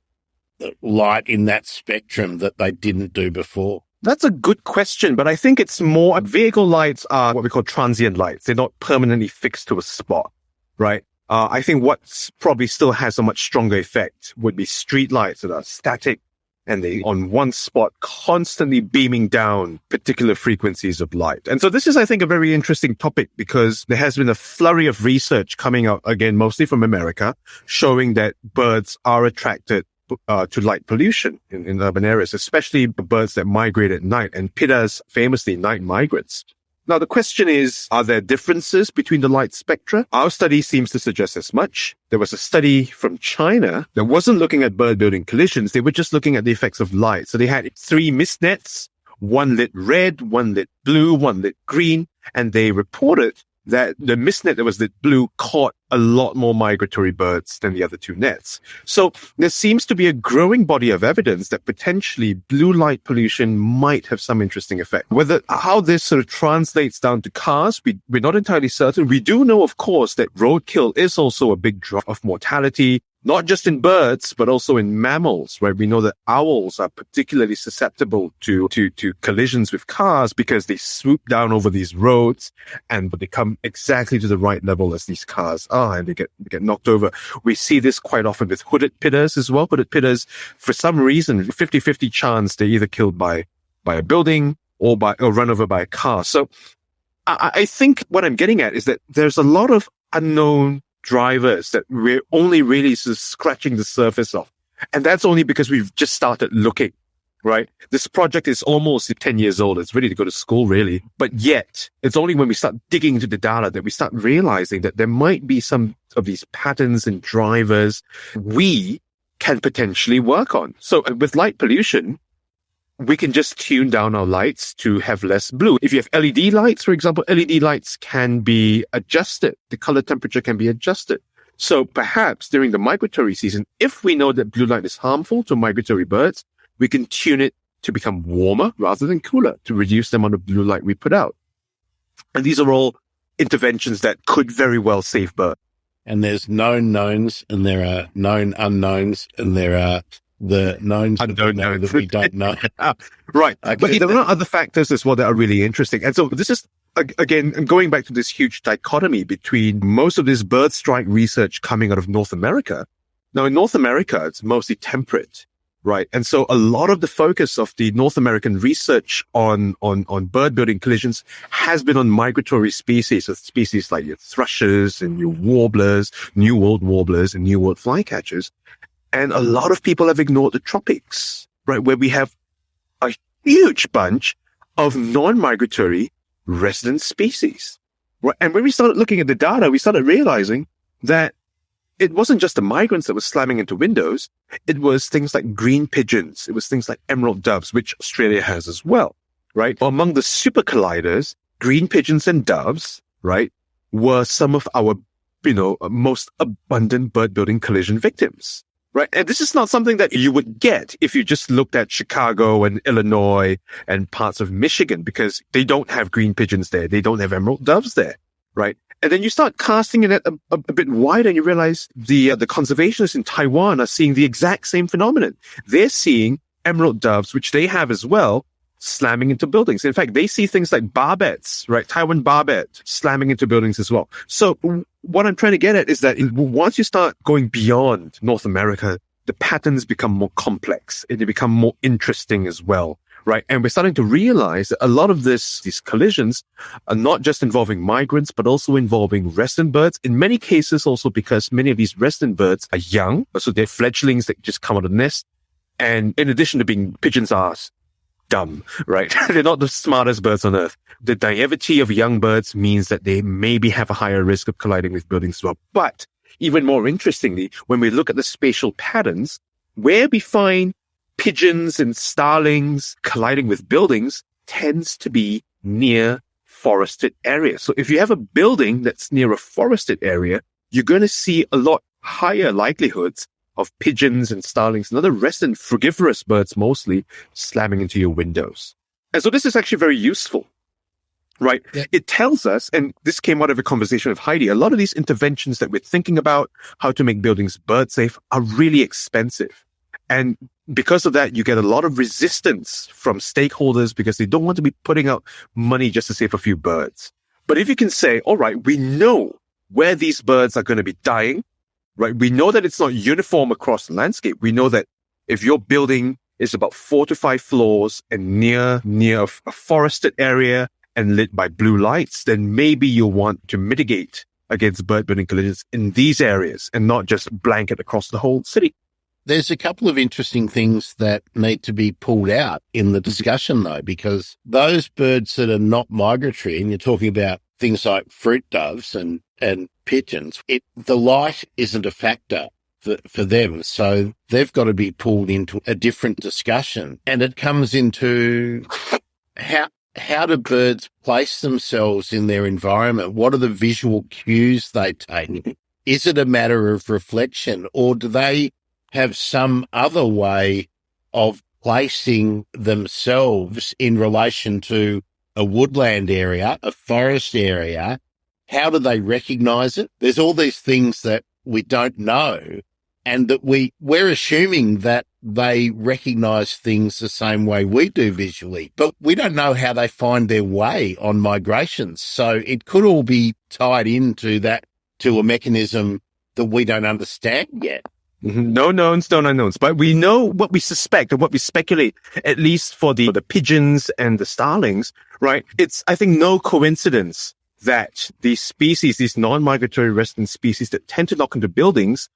light in that spectrum that they didn't do before. That's a good question, but I think it's more vehicle lights are what we call transient lights. They're not permanently fixed to a spot, right? I think what probably still has a much stronger effect would be street lights that are static and they on one spot constantly beaming down particular frequencies of light. And so this is, I think, a very interesting topic because there has been a flurry of research coming out, again, mostly from America, showing that birds are attracted to light pollution in urban areas, especially birds that migrate at night, and Pittas famously night migrants. Now, the question is, are there differences between the light spectra? Our study seems to suggest as much. There was a study from China that wasn't looking at bird building collisions. They were just looking at the effects of light. So they had 3 mist nets, one lit red, one lit blue, one lit green, and they reported that the mist net that was lit blue caught a lot more migratory birds than the other 2 nets. So there seems to be a growing body of evidence that potentially blue light pollution might have some interesting effect. How this sort of translates down to cars, we're not entirely certain. We do know, of course, that roadkill is also a big driver of mortality. not just in birds, but also in mammals, right? We know that owls are particularly susceptible to collisions with cars because they swoop down over these roads and they come exactly to the right level as these cars are, and they get knocked over. We see this quite often with hooded pittas as well. Hooded pittas, for some reason, 50-50 chance they're either killed by a building or run over by a car. So I think what I'm getting at is that there's a lot of unknown drivers that we're only really just scratching the surface of. And that's only because we've just started looking, right? This project is almost 10 years old. It's ready to go to school, really. But yet, it's only when we start digging into the data that we start realizing that there might be some of these patterns and drivers we can potentially work on. So with light pollution, we can just tune down our lights to have less blue. If you have LED lights, for example, LED lights can be adjusted. The color temperature can be adjusted. So perhaps during the migratory season, if we know that blue light is harmful to migratory birds, we can tune it to become warmer rather than cooler to reduce the amount of blue light we put out. And these are all interventions that could very well save birds. And there's known knowns, and there are known unknowns, and there are the knowns that we don't know. Right. Okay. But there are other factors as well that are really interesting. And so this is, again, going back to this huge dichotomy between most of this bird strike research coming out of North America. Now, in North America, it's mostly temperate, right? And so a lot of the focus of the North American research on bird building collisions has been on migratory species, so species like your thrushes and your warblers, New World warblers and New World flycatchers. And a lot of people have ignored the tropics, right? Where we have a huge bunch of non-migratory resident species, right? And when we started looking at the data, we started realizing that it wasn't just the migrants that were slamming into windows. It was things like green pigeons. It was things like emerald doves, which Australia has as well, right? Among the super colliders, green pigeons and doves, right, were some of our, most abundant bird building collision victims. Right. And this is not something that you would get if you just looked at Chicago and Illinois and parts of Michigan, because they don't have green pigeons there. They don't have emerald doves there. Right. And then you start casting it a bit wider and you realize the conservationists in Taiwan are seeing the exact same phenomenon. They're seeing emerald doves, which they have as well, slamming into buildings. In fact, they see things like barbets, right? Taiwan barbet slamming into buildings as well. So what I'm trying to get at is that once you start going beyond North America, the patterns become more complex and they become more interesting as well, right? And we're starting to realize that a lot of these collisions are not just involving migrants, but also involving resident birds. In many cases, also because many of these resident birds are young. So they're fledglings that just come out of the nest. And in addition to being pigeons are dumb, right? They're not the smartest birds on earth. The naivety of young birds means that they maybe have a higher risk of colliding with buildings as well. But even more interestingly, when we look at the spatial patterns, where we find pigeons and starlings colliding with buildings tends to be near forested areas. So if you have a building that's near a forested area, you're going to see a lot higher likelihoods of pigeons and starlings and other resident frugivorous birds mostly slamming into your windows. And so this is actually very useful, right? Yeah. It tells us, and this came out of a conversation with Heidi, a lot of these interventions that we're thinking about how to make buildings bird safe are really expensive. And because of that, you get a lot of resistance from stakeholders because they don't want to be putting out money just to save a few birds. But if you can say, all right, we know where these birds are going to be dying, right? We know that it's not uniform across the landscape. We know that if your building is about 4 to 5 floors and near a forested area and lit by blue lights, then maybe you'll want to mitigate against bird building collisions in these areas and not just blanket across the whole city. There's a couple of interesting things that need to be pulled out in the discussion, though, because those birds that are not migratory, and you're talking about things like fruit doves and pigeons, the light isn't a factor for them. So they've got to be pulled into a different discussion. And it comes into how do birds place themselves in their environment? What are the visual cues they take? Is it a matter of reflection, or do they have some other way of placing themselves in relation to a woodland area, a forest area? How do they recognize it? There's all these things that we don't know. and that we're assuming that they recognize things the same way we do visually, but we don't know how they find their way on migrations. So it could all be tied into that, to a mechanism that we don't understand yet. No knowns, no unknowns, but we know what we suspect and what we speculate, at least for the pigeons and the starlings, right? It's, I think, no coincidence that these species, these non-migratory resident species that tend to knock into buildings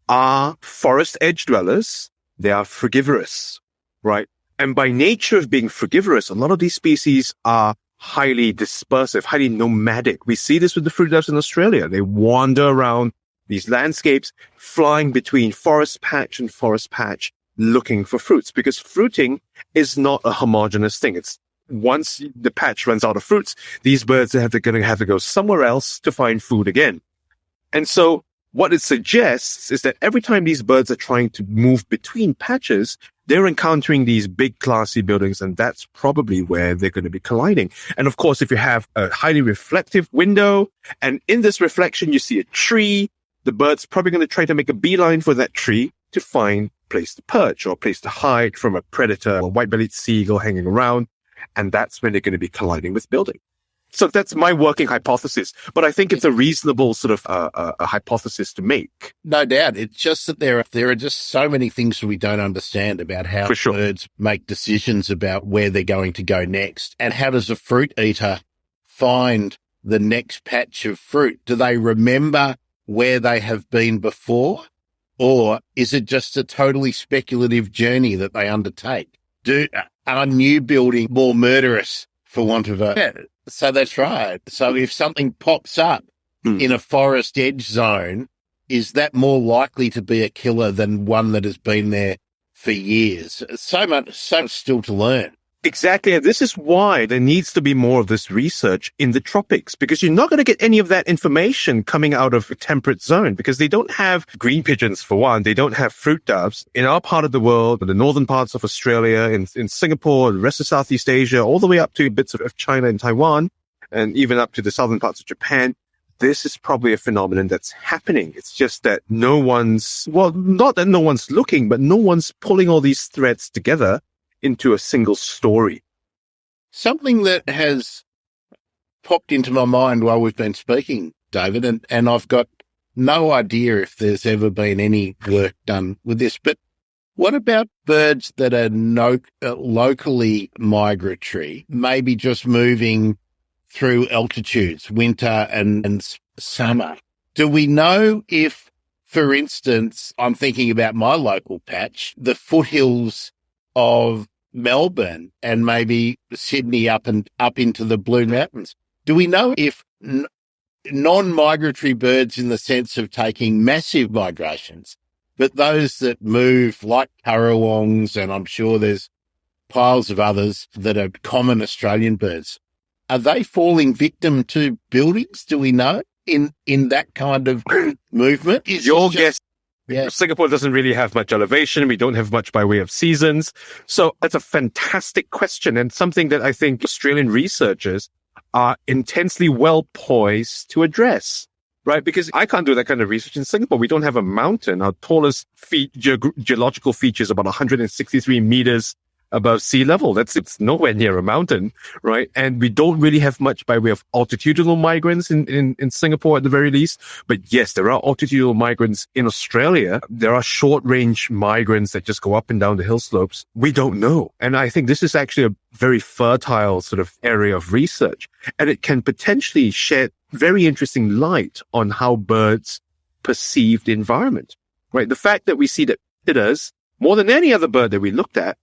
are forest edge dwellers. They are frugivorous, right? And by nature of being frugivorous, a lot of these species are highly dispersive, highly nomadic. We see this with the fruit doves in Australia. They wander around these landscapes, flying between forest patch and forest patch, looking for fruits, because fruiting is not a homogeneous thing. It's once the patch runs out of fruits, these birds are going to have to go somewhere else to find food again. And so what it suggests is that every time these birds are trying to move between patches, they're encountering these big classy buildings, and that's probably where they're going to be colliding. And of course, if you have a highly reflective window, and in this reflection you see a tree, the bird's probably going to try to make a beeline for that tree to find a place to perch or a place to hide from a predator or a white-bellied seagull hanging around. And that's when they're going to be colliding with building. So that's my working hypothesis. But I think it's a reasonable sort of a hypothesis to make. No doubt. It's just that there are just so many things that we don't understand about how birds make decisions about where they're going to go next. And how does a fruit eater find the next patch of fruit? Do they remember where they have been before? Or is it just a totally speculative journey that they undertake? Are new building more murderous, for want of a... Yeah, so that's right. So if something pops up in a forest edge zone, is that more likely to be a killer than one that has been there for years? So much still to learn. Exactly. And this is why there needs to be more of this research in the tropics, because you're not going to get any of that information coming out of a temperate zone, because they don't have green pigeons, for one. They don't have fruit doves. In our part of the world, the northern parts of Australia, in Singapore, the rest of Southeast Asia, all the way up to bits of China and Taiwan, and even up to the southern parts of Japan, this is probably a phenomenon that's happening. It's just that not that no one's looking, but no one's pulling all these threads together into a single story. Something that has popped into my mind while we've been speaking, David, and I've got no idea if there's ever been any work done with this, but what about birds that are locally migratory, maybe just moving through altitudes, winter and summer? Do we know if, for instance, I'm thinking about my local patch, the foothills of Melbourne and maybe Sydney up into the Blue Mountains. Do we know if non-migratory birds, in the sense of taking massive migrations, but those that move like currawongs, and I'm sure there's piles of others that are common Australian birds, are they falling victim to buildings? Do we know in that kind of movement? Your guess. Yeah. Singapore doesn't really have much elevation. We don't have much by way of seasons. So that's a fantastic question, and something that I think Australian researchers are intensely well poised to address, right? Because I can't do that kind of research in Singapore. We don't have a mountain. Our tallest geological feature is about 163 meters above sea level. It's nowhere near a mountain, right? And we don't really have much by way of altitudinal migrants in Singapore at the very least. But yes, there are altitudinal migrants in Australia. There are short range migrants that just go up and down the hill slopes. We don't know. And I think this is actually a very fertile sort of area of research. And it can potentially shed very interesting light on how birds perceive the environment, right? The fact that we see that pittas, more than any other bird that we looked at,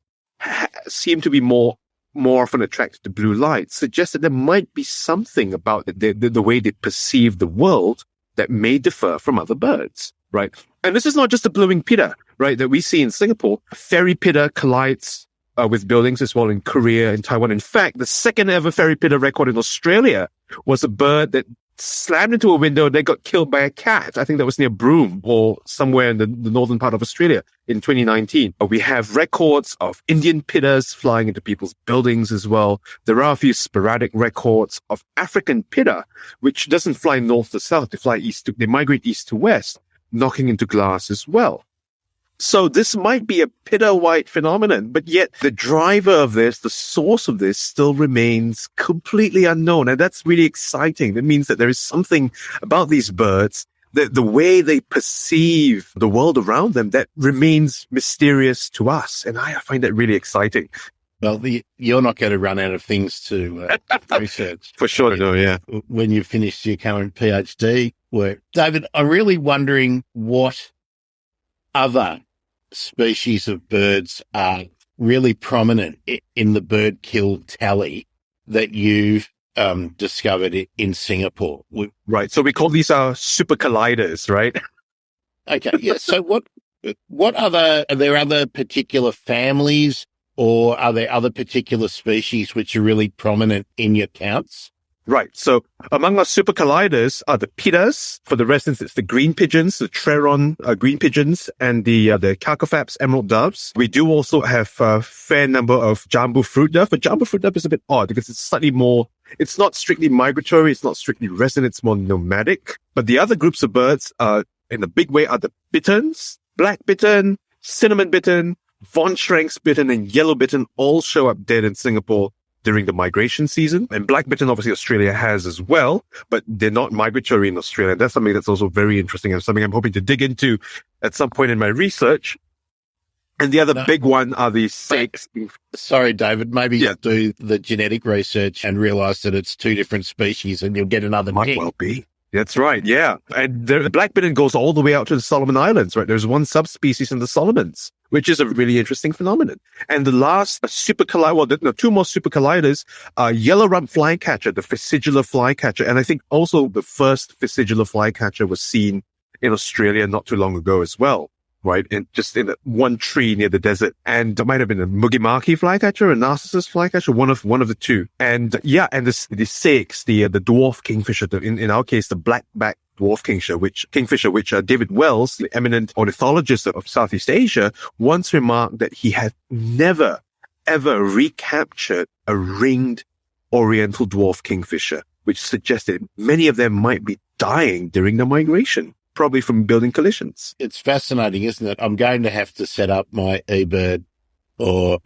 seem to be more often attracted to blue light, suggests that there might be something about the way they perceive the world that may differ from other birds, right? And this is not just a blue-winged pitta, right, that we see in Singapore. Fairy pitta collides with buildings as well in Korea and Taiwan. In fact, the second ever fairy pitta record in Australia was a bird that slammed into a window and they got killed by a cat. I think that was near Broome or somewhere in the northern part of Australia in 2019. We have records of Indian pittas flying into people's buildings as well. There are a few sporadic records of African pitta, which doesn't fly north to south. They migrate east to west, knocking into glass as well. So this might be a Pitta-wide phenomenon, but yet the driver of this, the source of this still remains completely unknown. And that's really exciting. That means that there is something about these birds, the way they perceive the world around them, that remains mysterious to us. And I find that really exciting. Well, you're not going to run out of things to research. For sure, no, yeah. When you finish your current PhD work. David, I'm really wondering what other species of birds are really prominent in the bird kill tally that you've discovered in Singapore. Right. So we call these our super colliders, right? Okay. Yeah. So what are there other particular families, or are there other particular species which are really prominent in your counts? Right. So among our super colliders are the Pittas. For the residents, it's the green pigeons, the Treron green pigeons, and the Calcophaps emerald doves. We do also have a fair number of Jambu fruit dove, but Jambu fruit dove is a bit odd because it's slightly more, it's not strictly migratory, it's not strictly resident, it's more nomadic. But the other groups of birds in the big way are the bitterns, black bittern, cinnamon bittern, von Schrank's bittern, and yellow bittern all show up dead in Singapore during the migration season. And black bittern, obviously, Australia has as well, but they're not migratory in Australia. That's something that's also very interesting and something I'm hoping to dig into at some point in my research. And the other big one are the sakes. Sorry, David, maybe you'll do the genetic research and realize that it's two different species and you'll get another Might well be. That's right, yeah. And the black bittern goes all the way out to the Solomon Islands, right? There's one subspecies in the Solomons, which is a really interesting phenomenon. And the last super collider, two more super colliders are yellow rump flycatcher, the Physigilla flycatcher. And I think also the first Physigilla flycatcher was seen in Australia not too long ago as well, right? And just in one tree near the desert. And there might have been a Mugimaki flycatcher, a Narcissus flycatcher, one of the two. And yeah, and the sakes, the dwarf kingfisher, in our case, the blackback dwarf kingfisher, which David Wells, the eminent ornithologist of Southeast Asia, once remarked that he had never, ever recaptured a ringed oriental dwarf kingfisher, which suggested many of them might be dying during the migration, probably from building collisions. It's fascinating, isn't it? I'm going to have to set up my eBird, or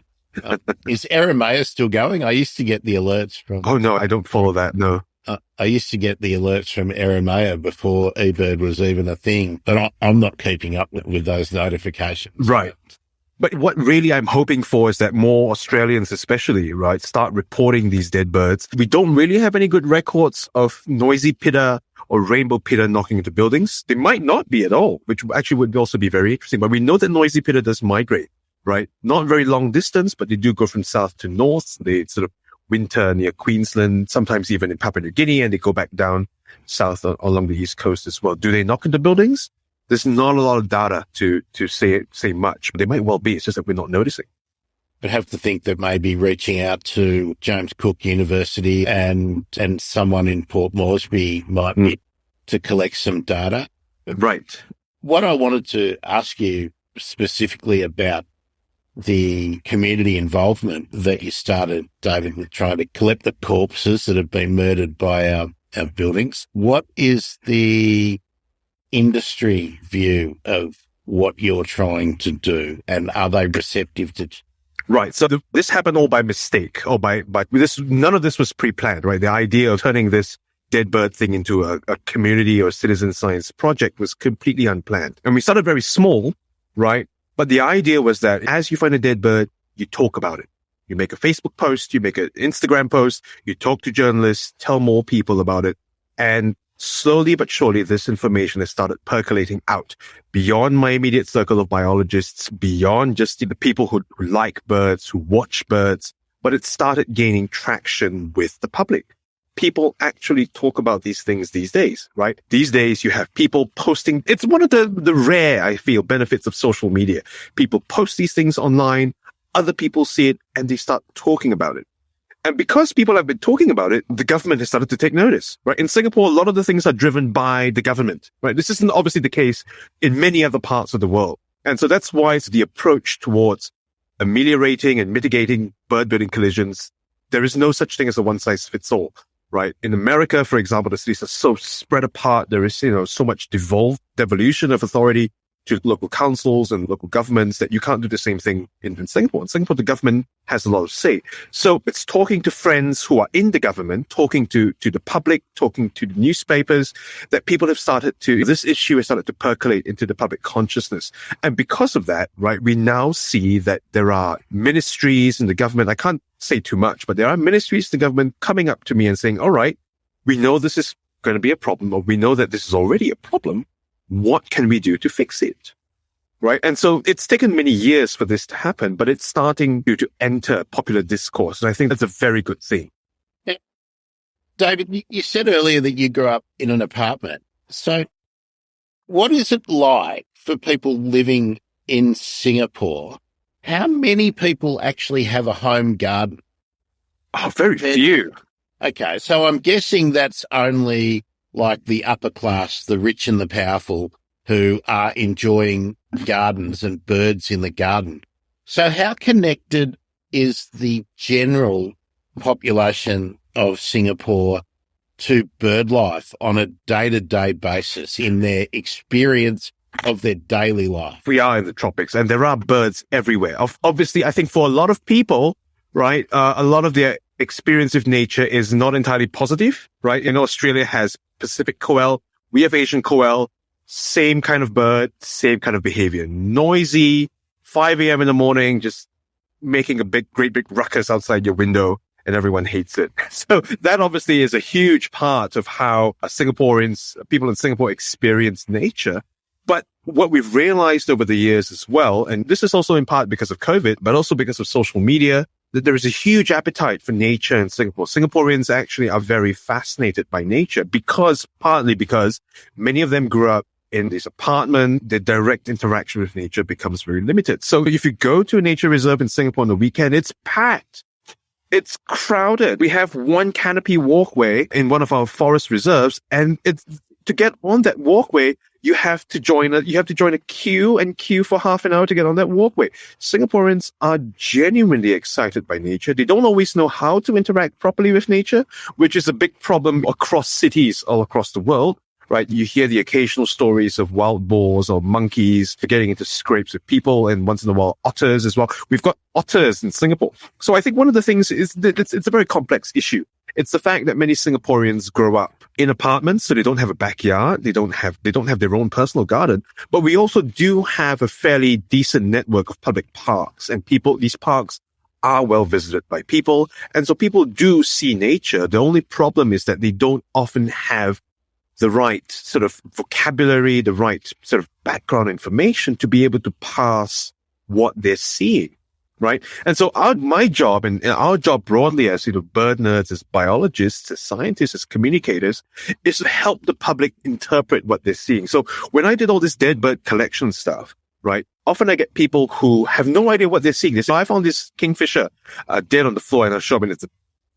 is Eremea still going? I used to get the alerts from... Oh, no, I don't follow that, no. I used to get the alerts from Eremea before eBird was even a thing, but I'm not keeping up with those notifications. Right. But what really I'm hoping for is that more Australians especially, right, start reporting these dead birds. We don't really have any good records of noisy pitta or rainbow pitta knocking into buildings. They might not be at all, which actually would also be very interesting. But we know that noisy pitta does migrate, right? Not very long distance, but they do go from south to north. They sort of winter near Queensland, sometimes even in Papua New Guinea, and they go back down south along the east coast as well. Do they knock into buildings? There's not a lot of data to say much, but they might well be. It's just that we're not noticing. But have to think that maybe reaching out to James Cook University and someone in Port Moresby might be to collect some data. Right. What I wanted to ask you specifically about the community involvement that you started, David, with trying to collect the corpses that have been murdered by our buildings. What is the industry view of what you're trying to do, and are they receptive to... Right. So this happened all by mistake, or by this. None of this was pre-planned, right? The idea of turning this dead bird thing into a community or citizen science project was completely unplanned. And we started very small, right? But the idea was that as you find a dead bird, you talk about it. You make a Facebook post, you make an Instagram post, you talk to journalists, tell more people about it. And slowly but surely, this information has started percolating out beyond my immediate circle of biologists, beyond just the people who like birds, who watch birds, but it started gaining traction with the public. People actually talk about these things these days, right? These days you have people posting. It's one of the rare, I feel, benefits of social media. People post these things online, other people see it, and they start talking about it. And because people have been talking about it, the government has started to take notice, right? In Singapore, a lot of the things are driven by the government, right? This isn't obviously the case in many other parts of the world. And so that's why it's the approach towards ameliorating and mitigating bird-building collisions. There is no such thing as a one-size-fits-all, right? In America, for example, the cities are so spread apart. There is, so much devolution of authority. to local councils and local governments that you can't do the same thing in Singapore. In Singapore, the government has a lot of say. So it's talking to friends who are in the government, talking to the public, talking to the newspapers, that people have this issue has started to percolate into the public consciousness. And because of that, right, we now see that there are ministries in the government. I can't say too much, but there are ministries in the government coming up to me and saying, all right, we know this is going to be a problem, or we know that this is already a problem. What can we do to fix it? Right. And so it's taken many years for this to happen, but it's starting to enter popular discourse. And I think that's a very good thing. Yeah. David, you said earlier that you grew up in an apartment. So what is it like for people living in Singapore? How many people actually have a home garden? Oh, very few. Okay. So I'm guessing that's only like the upper class, the rich and the powerful, who are enjoying gardens and birds in the garden. So how connected is the general population of Singapore to bird life on a day-to-day basis in their experience of their daily life? We are in the tropics and there are birds everywhere. Obviously, I think for a lot of people, right, a lot of their experience of nature is not entirely positive, right? Australia has Pacific quail. We have Asian quail. Same kind of bird, same kind of behavior. Noisy, 5 a.m. in the morning, just making a great big ruckus outside your window, and everyone hates it. So that obviously is a huge part of how people in Singapore experience nature. But what we've realized over the years as well, and this is also in part because of COVID, but also because of social media, that there is a huge appetite for nature in Singapore. Singaporeans actually are very fascinated by nature partly because many of them grew up in this apartment. The direct interaction with nature becomes very limited. So if you go to a nature reserve in Singapore on the weekend, it's packed. It's crowded. We have one canopy walkway in one of our forest reserves, and to get on that walkway, you have to join a queue for half an hour to get on that walkway. Singaporeans are genuinely excited by nature. They don't always know how to interact properly with nature, which is a big problem across cities all across the world, right? You hear the occasional stories of wild boars or monkeys getting into scrapes with people, and once in a while otters as well. We've got otters in Singapore. So I think one of the things is that it's a very complex issue. It's the fact that many Singaporeans grow up in apartments, so they don't have a backyard. They don't have their own personal garden. But we also do have a fairly decent network of public parks, and these parks are well visited by people. And so people do see nature. The only problem is that they don't often have the right sort of vocabulary, the right sort of background information to be able to pass what they're seeing. Right. And so my job and our job broadly as, bird nerds, as biologists, as scientists, as communicators, is to help the public interpret what they're seeing. So when I did all this dead bird collection stuff, right, often I get people who have no idea what they're seeing. They say, I found this kingfisher dead on the floor in our shop,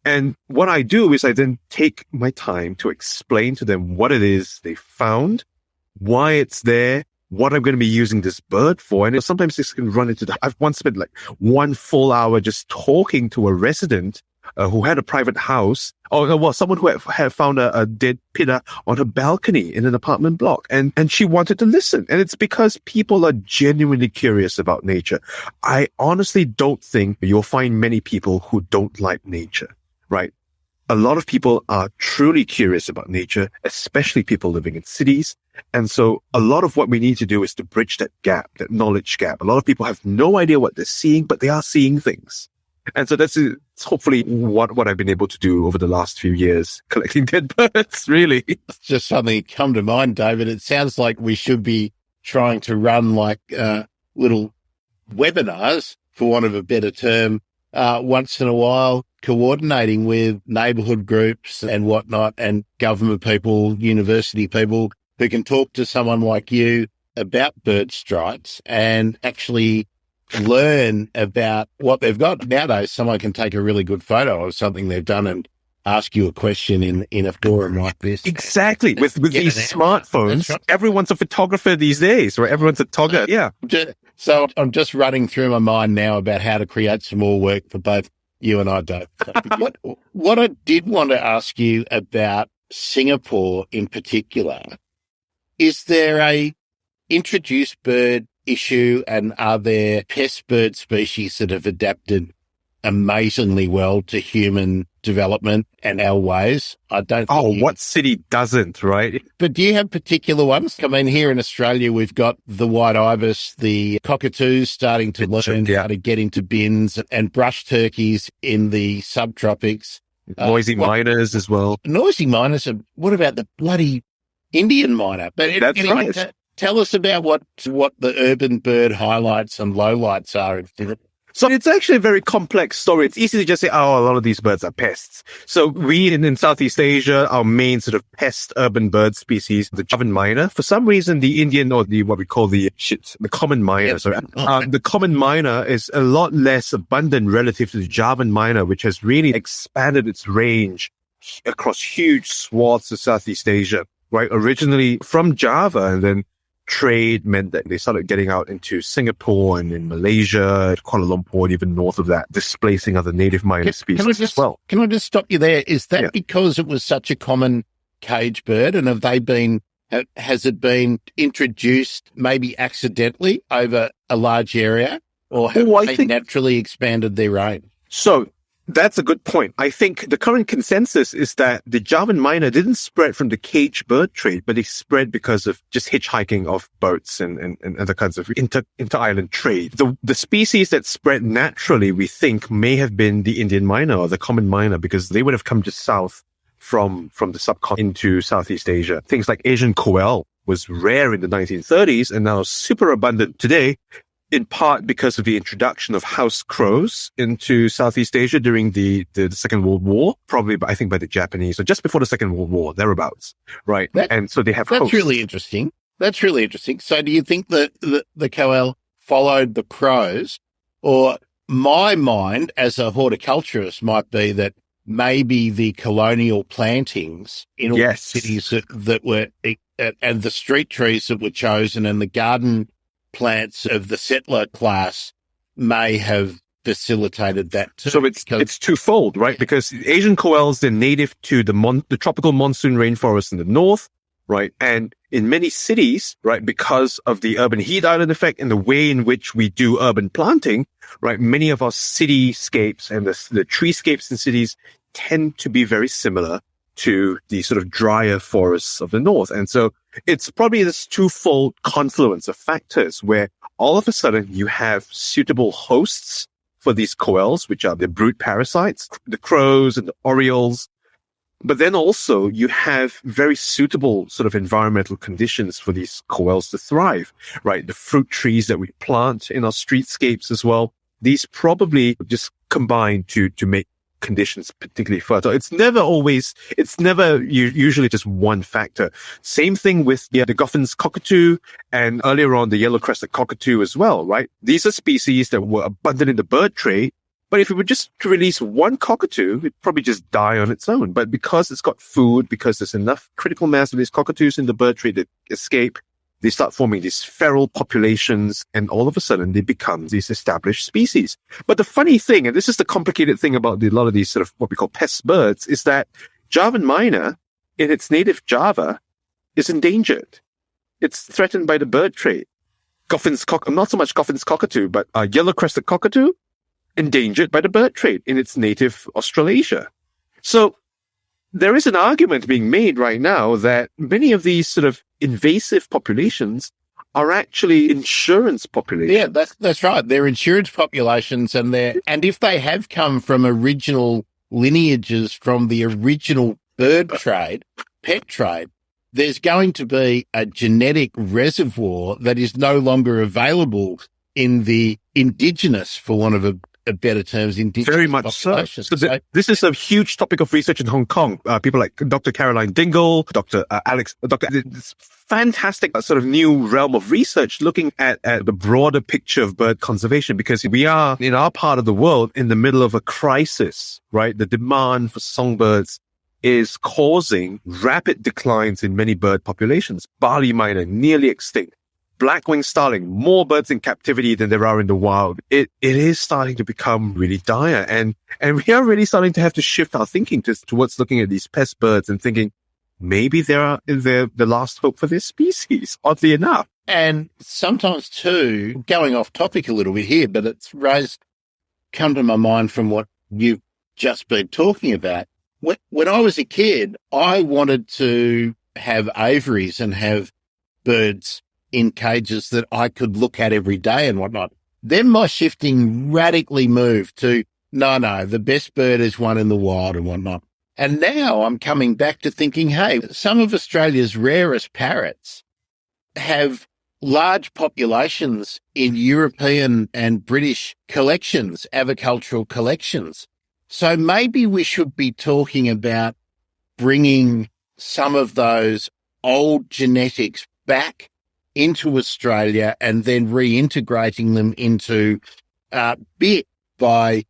and what I do is I then take my time to explain to them what it is they found, why it's there, what I'm going to be using this bird for. And sometimes this can run into I've once spent like 1 full hour just talking to a resident who had a private house, or someone who had found a dead pitta on a balcony in an apartment block. And she wanted to listen. And it's because people are genuinely curious about nature. I honestly don't think you'll find many people who don't like nature, right? A lot of people are truly curious about nature, especially people living in cities. And so a lot of what we need to do is to bridge that gap, that knowledge gap. A lot of people have no idea what they're seeing, but they are seeing things. And so that's hopefully what I've been able to do over the last few years, collecting dead birds, really. It's just something that come to mind, David. It sounds like we should be trying to run like little webinars, for want of a better term, once in a while, coordinating with neighbourhood groups and whatnot, and government people, university people who can talk to someone like you about bird strikes and actually learn about what they've got. Nowadays, someone can take a really good photo of something they've done and ask you a question in a forum like this. Exactly. With these smartphones, right. Everyone's a photographer these days, right? Everyone's a togger. Yeah. So I'm just running through my mind now about how to create some more work for both you and I, Dave. What I did want to ask you about Singapore in particular, is there a introduced bird issue, and are there pest bird species that have adapted amazingly well to human development and our ways? I don't think what city doesn't, right? But do you have particular ones? I mean, here in Australia, we've got the white ibis, the cockatoos starting to learn how to get into bins, and brush turkeys in the subtropics. Noisy miners as well. Noisy miners. What about the bloody Indian miner? But That's right. Tell us about what the urban bird highlights and lowlights are. So it's actually a very complex story. It's easy to just say, a lot of these birds are pests. So we in Southeast Asia, our main sort of pest urban bird species, the Javan myna. For some reason, the Indian or what we call the common myna. The common myna is a lot less abundant relative to the Javan myna, which has really expanded its range across huge swaths of Southeast Asia, right? Originally from Java, and then trade meant that they started getting out into Singapore and in Malaysia, Kuala Lumpur, and even north of that, displacing other native myna species as well. Can I just stop you there? Is that because it was such a common cage bird, and has it been introduced maybe accidentally over a large area, or have they naturally expanded their range? So that's a good point. I think the current consensus is that the Javan myna didn't spread from the cage bird trade, but it spread because of just hitchhiking of boats and other kinds of inter-island trade. The species that spread naturally, we think, may have been the Indian myna or the common myna, because they would have come just south from the subcontinent into Southeast Asia. Things like Asian quail was rare in the 1930s and now super abundant today, in part because of the introduction of house crows into Southeast Asia during the Second World War, probably, I think, by the Japanese, or just before the Second World War, thereabouts, right? And so they have hosts. That's really interesting. So do you think that the koel followed the crows? Or my mind, as a horticulturist, might be that maybe the colonial plantings in all the cities that were, and the street trees that were chosen, and the garden plants of the settler class may have facilitated that too. So it's twofold, right? Because Asian koels, they're native to the tropical monsoon rainforest in the north, right? And in many cities, right, because of the urban heat island effect and the way in which we do urban planting, right, many of our cityscapes and the treescapes in cities tend to be very similar to the sort of drier forests of the north. And so it's probably this twofold confluence of factors where all of a sudden you have suitable hosts for these koels, which are the brood parasites, the crows and the orioles. But then also you have very suitable sort of environmental conditions for these koels to thrive, right? The fruit trees that we plant in our streetscapes as well. These probably just combine to make conditions particularly fertile. It's never usually just one factor. Same thing with the Goffin's cockatoo, and earlier on the yellow-crested cockatoo as well, right? These are species that were abundant in the bird trade, but if we were just to release one cockatoo, it'd probably just die on its own. But because it's got food, because there's enough critical mass of these cockatoos in the bird trade that escape, they start forming these feral populations, and all of a sudden they become these established species. But the funny thing, and this is the complicated thing about a lot of these sort of what we call pest birds, is that Javan myna in its native Java is endangered. It's threatened by the bird trade. Not so much Goffin's cockatoo, but yellow-crested cockatoo, endangered by the bird trade in its native Australasia. So there is an argument being made right now that many of these sort of invasive populations are actually insurance populations. Yeah, that's right. They're insurance populations, and if they have come from original lineages from the original bird trade, pet trade, there's going to be a genetic reservoir that is no longer available in the indigenous, for want of a better terms, indigenous very much populations. So this is a huge topic of research in Hong Kong. People like Dr. Caroline Dingle, this fantastic sort of new realm of research looking at the broader picture of bird conservation, because we are, in our part of the world, in the middle of a crisis, right? The demand for songbirds is causing rapid declines in many bird populations. Barley myna, nearly extinct. Black-winged starling, more birds in captivity than there are in the wild. It is starting to become really dire. And we are really starting to have to shift our thinking towards looking at these pest birds and thinking, maybe they're the last hope for this species, oddly enough. And sometimes too, going off topic a little bit here, but it's come to my mind from what you've just been talking about. When I was a kid, I wanted to have aviaries and have birds in cages that I could look at every day and whatnot. Then my shifting radically moved to, no, the best bird is one in the wild and whatnot. And now I'm coming back to thinking, hey, some of Australia's rarest parrots have large populations in European and British collections, avicultural collections. So maybe we should be talking about bringing some of those old genetics back into Australia and then reintegrating them into bit by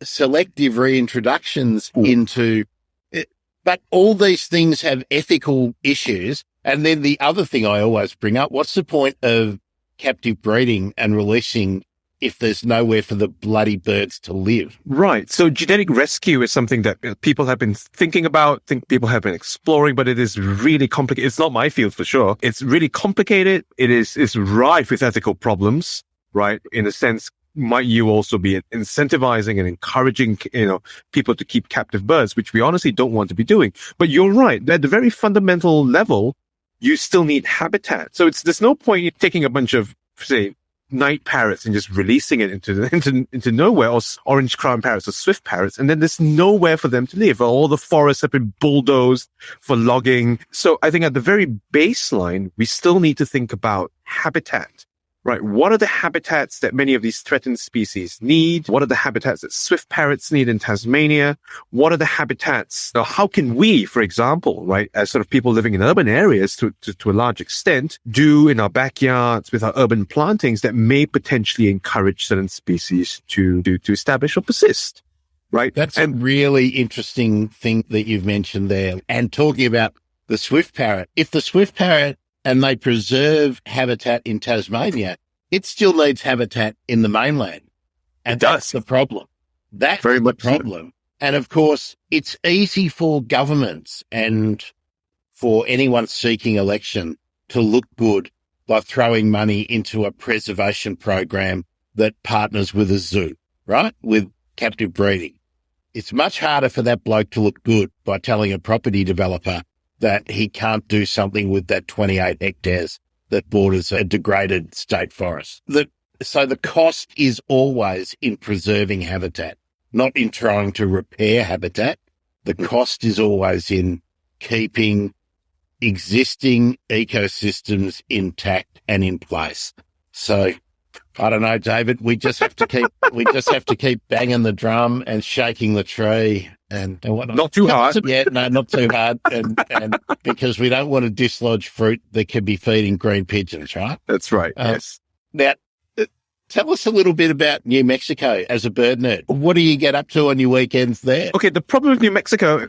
selective reintroductions into it. But all these things have ethical issues. And then the other thing I always bring up, what's the point of captive breeding and releasing if there's nowhere for the bloody birds to live? Right. So genetic rescue is something that people have been thinking about, people have been exploring, but it is really complicated. It's not my field for sure. It's really complicated. It's rife with ethical problems, right? In a sense, might you also be incentivizing and encouraging, people to keep captive birds, which we honestly don't want to be doing. But you're right. At the very fundamental level, you still need habitat. So there's no point in taking a bunch of, say, night parrots and just releasing it into nowhere, or orange crown parrots or swift parrots, and then there's nowhere for them to live. All the forests have been bulldozed for logging. So I think at the very baseline, we still need to think about habitat. Right. What are the habitats that many of these threatened species need? What are the habitats that swift parrots need in Tasmania? What are the habitats? Now, how can we, for example, right, as sort of people living in urban areas to a large extent, do in our backyards with our urban plantings that may potentially encourage certain species to establish or persist? Right. That's a really interesting thing that you've mentioned there. And talking about the swift parrot, if the swift parrot and they preserve habitat in Tasmania, it still needs habitat in the mainland. And that's the problem. That's very much the problem. So. And of course, it's easy for governments and for anyone seeking election to look good by throwing money into a preservation program that partners with a zoo, right? With captive breeding. It's much harder for that bloke to look good by telling a property developer that he can't do something with that 28 hectares that borders a degraded state forest. So the cost is always in preserving habitat, not in trying to repair habitat. The cost is always in keeping existing ecosystems intact and in place. So I don't know, David, we just have to keep banging the drum and shaking the tree and whatnot. Not too hard. Yeah, no, not too hard. And because we don't want to dislodge fruit that could be feeding green pigeons, right? That's right. Yes. Now, tell us a little bit about New Mexico as a bird nerd. What do you get up to on your weekends there? Okay, the problem with New Mexico,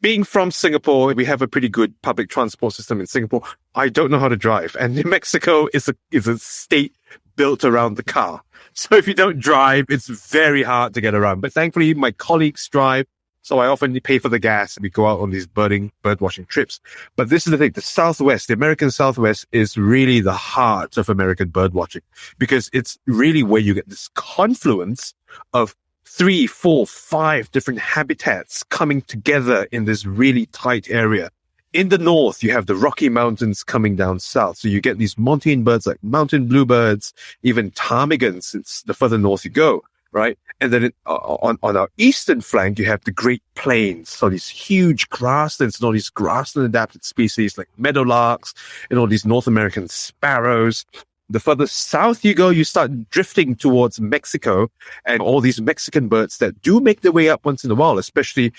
being from Singapore, we have a pretty good public transport system in Singapore. I don't know how to drive. And New Mexico is a state built around the car. So if you don't drive, it's very hard to get around. But thankfully, my colleagues drive. So I often pay for the gas. We go out on these bird watching trips. But this is the thing. The Southwest, the American Southwest is really the heart of American bird watching because it's really where you get this confluence of 3, 4, 5 different habitats coming together in this really tight area. In the north, you have the Rocky Mountains coming down south. So you get these montane birds like mountain bluebirds, even ptarmigans. It's the further north you go, right? And then on our eastern flank, you have the Great Plains. So these huge grasslands and all these grassland adapted species like meadowlarks and all these North American sparrows. The further south you go, you start drifting towards Mexico and all these Mexican birds that do make their way up once in a while, especially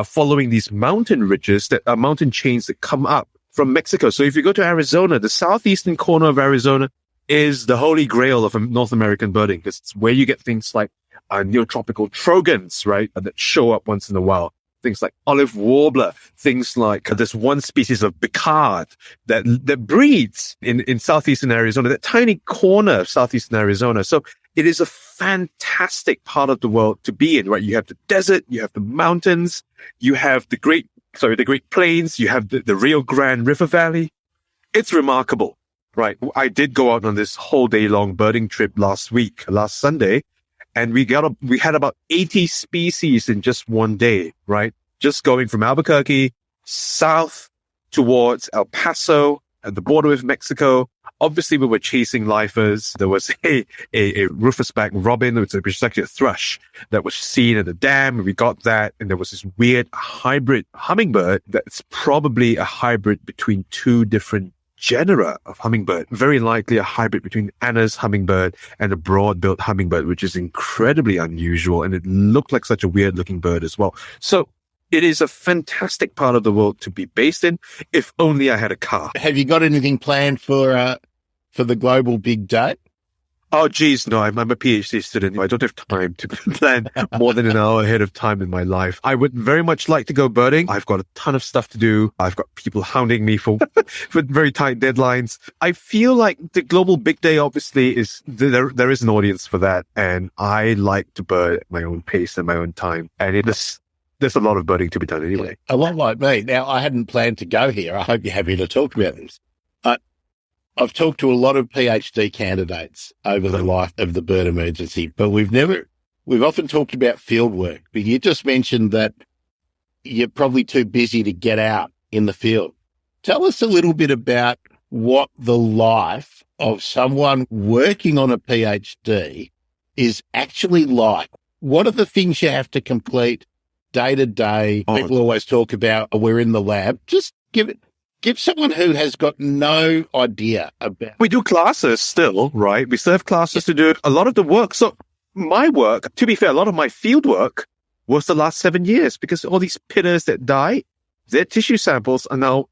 following these mountain ridges that are mountain chains that come up from Mexico. So if you go to Arizona, the southeastern corner of Arizona is the holy grail of North American birding because it's where you get things like neotropical trogons, right, that show up once in a while. Things like olive warbler, things like this one species of becard that breeds in southeastern Arizona, that tiny corner of southeastern Arizona. So it is a fantastic part of the world to be in, right? You have the desert, you have the mountains, you have the Great Plains, you have the Rio Grande River Valley. It's remarkable. Right. I did go out on this whole day long birding trip last Sunday, and we had about 80 species in just one day, right? Just going from Albuquerque south towards El Paso at the border with Mexico. Obviously, we were chasing lifers. There was a rufous-back robin, which is actually a thrush, that was seen at the dam. We got that. And there was this weird hybrid hummingbird that's probably a hybrid between two different genera of hummingbird. Very likely a hybrid between Anna's hummingbird and a broad-billed hummingbird, which is incredibly unusual. And it looked like such a weird-looking bird as well. So it is a fantastic part of the world to be based in, if only I had a car. Have you got anything planned for the global big day? Oh, geez, no, I'm a PhD student. I don't have time to plan more than an hour ahead of time in my life. I would very much like to go birding. I've got a ton of stuff to do. I've got people hounding me for very tight deadlines. I feel like the global big day obviously is, there is an audience for that. And I like to bird at my own pace and my own time. And there's a lot of birding to be done anyway. A lot like me. Now, I hadn't planned to go here. I hope you're happy to talk about this. I've talked to a lot of PhD candidates over the life of the bird emergency, but we've often talked about field work. But you just mentioned that you're probably too busy to get out in the field. Tell us a little bit about what the life of someone working on a PhD is actually like. What are the things you have to complete day to day? People always talk about, we're in the lab. Just give someone who has got no idea about. We do classes still, right? We still have classes to do a lot of the work. So my work, to be fair, a lot of my field work was the last 7 years, because all these pittas that die, their tissue samples are now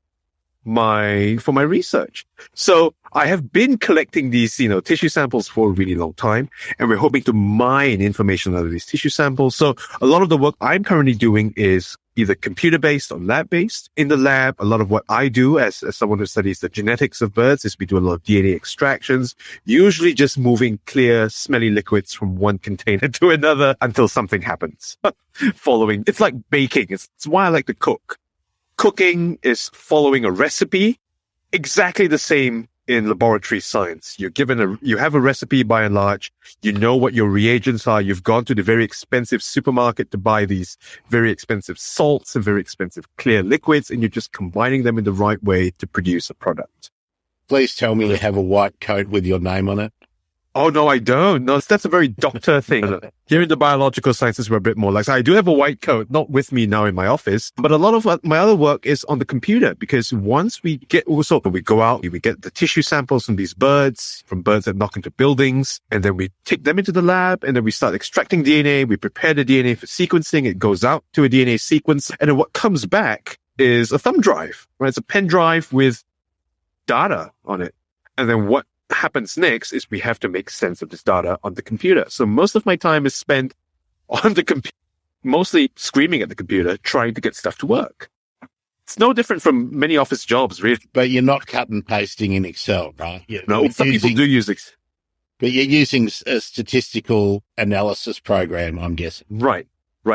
for my research. So I have been collecting these, tissue samples for a really long time, and we're hoping to mine information out of these tissue samples. So a lot of the work I'm currently doing is either computer-based or lab-based. In the lab, a lot of what I do as someone who studies the genetics of birds is we do a lot of DNA extractions, usually just moving clear, smelly liquids from one container to another until something happens. It's like baking. It's why I like to cook. Cooking is following a recipe, exactly the same in laboratory science. You have a recipe by and large. You know what your reagents are. You've gone to the very expensive supermarket to buy these very expensive salts and very expensive clear liquids, and you're just combining them in the right way to produce a product. Please tell me you have a white coat with your name on it. Oh, no, I don't. No, that's a very doctor thing. Here in the biological sciences, we're a bit more like, so I do have a white coat, not with me now in my office, but a lot of my other work is on the computer, because once we go out, we get the tissue samples from these birds, from birds that knock into buildings, and then we take them into the lab, and then we start extracting DNA. We prepare the DNA for sequencing. It goes out to a DNA sequence. And then what comes back is a thumb drive, right? It's a pen drive with data on it. And then what happens next is we have to make sense of this data on the computer. So most of my time is spent on the computer, mostly screaming at the computer, trying to get stuff to work. It's no different from many office jobs, really. But you're not cut and pasting in Excel, right? No, some people do use Excel. But you're using a statistical analysis program, I'm guessing. Right.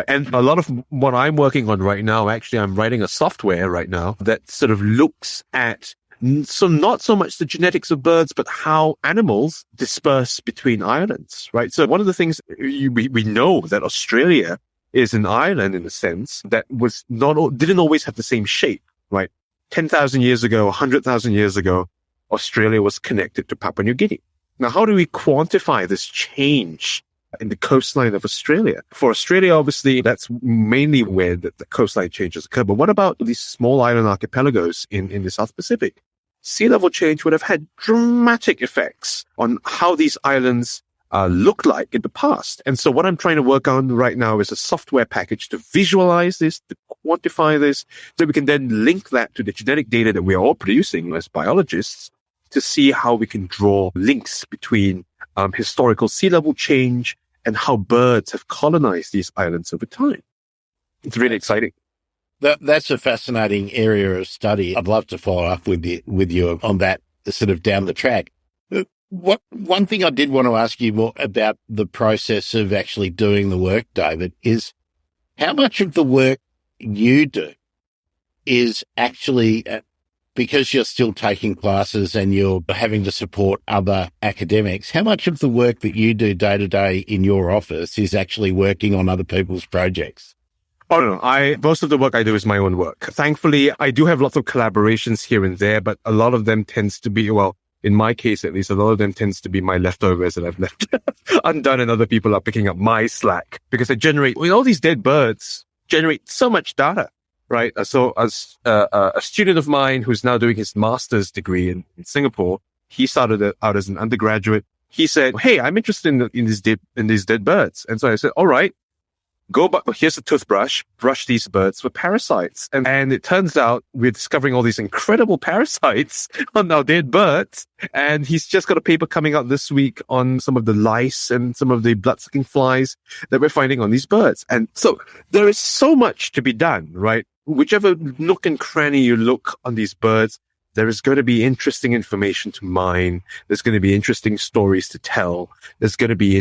And a lot of what I'm working on right now, actually, I'm writing a software right now that sort of looks at not so much the genetics of birds, but how animals disperse between islands, right? So one of the things we know that Australia is an island in a sense that didn't always have the same shape, right? 10,000 years ago, 100,000 years ago, Australia was connected to Papua New Guinea. Now, how do we quantify this change in the coastline of Australia? For Australia, obviously, that's mainly where the coastline changes occur. But what about these small island archipelagos in the South Pacific? Sea level change would have had dramatic effects on how these islands look like in the past. And so what I'm trying to work on right now is a software package to visualize this, to quantify this, so we can then link that to the genetic data that we are all producing as biologists to see how we can draw links between historical sea level change and how birds have colonized these islands over time. It's really exciting. That's a fascinating area of study. I'd love to follow up with you on that sort of down the track. One thing I did want to ask you more about the process of actually doing the work, David, is how much of the work you do is actually because you're still taking classes and you're having to support other academics, how much of the work that you do day to day in your office is actually working on other people's projects? Oh, no. Most of the work I do is my own work. Thankfully, I do have lots of collaborations here and there, but a lot of them tends to be, well, in my case, at least, a lot of them tends to be my leftovers that I've left undone, and other people are picking up my slack because all these dead birds generate so much data, right? So as a student of mine who's now doing his master's degree in Singapore, he started out as an undergraduate. He said, "Hey, I'm interested in these dead birds." And so I said, "All right. Here's a toothbrush, brush these birds for parasites." And it turns out we're discovering all these incredible parasites on our dead birds. And he's just got a paper coming out this week on some of the lice and some of the blood-sucking flies that we're finding on these birds. And so there is so much to be done, right? Whichever nook and cranny you look on these birds, there is going to be interesting information to mine. There's going to be interesting stories to tell. There's going to be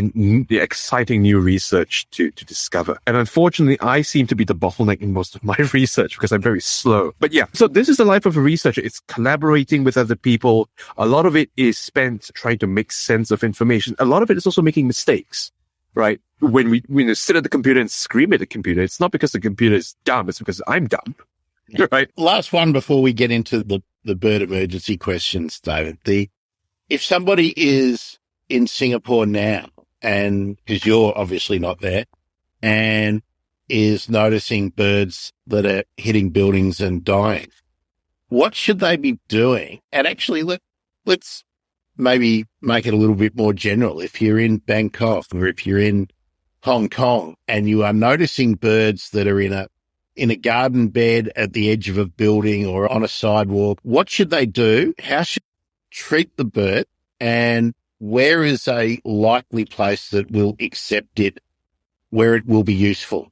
exciting new research to discover. And unfortunately, I seem to be the bottleneck in most of my research because I'm very slow. But yeah, so this is the life of a researcher. It's collaborating with other people. A lot of it is spent trying to make sense of information. A lot of it is also making mistakes, right? When we sit at the computer and scream at the computer, it's not because the computer is dumb. It's because I'm dumb. Right. Last one before we get into the bird emergency questions, David. If somebody is in Singapore now, and because you're obviously not there, and is noticing birds that are hitting buildings and dying, what should they be doing? And actually, let's maybe make it a little bit more general. If you're in Bangkok or if you're in Hong Kong and you are noticing birds that are in a garden bed at the edge of a building or on a sidewalk, what should they do? How should they treat the bird? And where is a likely place that will accept it, where it will be useful?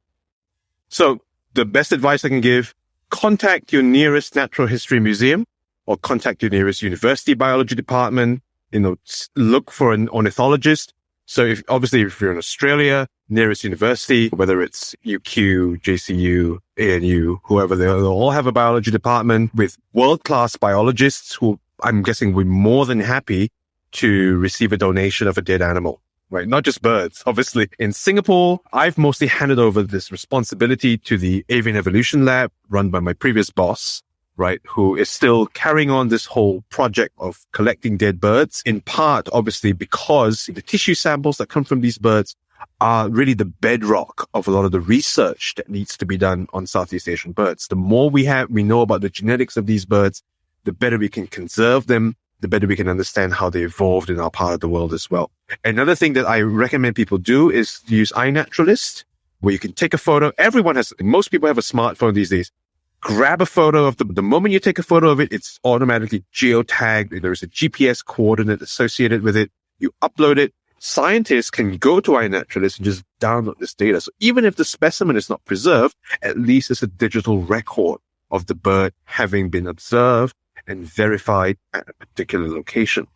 So the best advice I can give, contact your nearest natural history museum or contact your nearest university biology department. Look for an ornithologist. So if you're in Australia, nearest university, whether it's UQ, JCU, ANU, whoever, they'll all have a biology department with world-class biologists who I'm guessing will be more than happy to receive a donation of a dead animal, right? Not just birds, obviously. In Singapore, I've mostly handed over this responsibility to the Avian Evolution Lab run by my previous boss, right, who is still carrying on this whole project of collecting dead birds, in part, obviously, because the tissue samples that come from these birds are really the bedrock of a lot of the research that needs to be done on Southeast Asian birds. The more we know about the genetics of these birds, the better we can conserve them, the better we can understand how they evolved in our part of the world as well. Another thing that I recommend people do is to use iNaturalist, where you can take a photo. Most people have a smartphone these days. Grab a photo of the moment you take a photo of it, it's automatically geotagged. There's a GPS coordinate associated with it. You upload it. Scientists can go to iNaturalist and just download this data. So even if the specimen is not preserved, at least it's a digital record of the bird having been observed and verified at a particular location.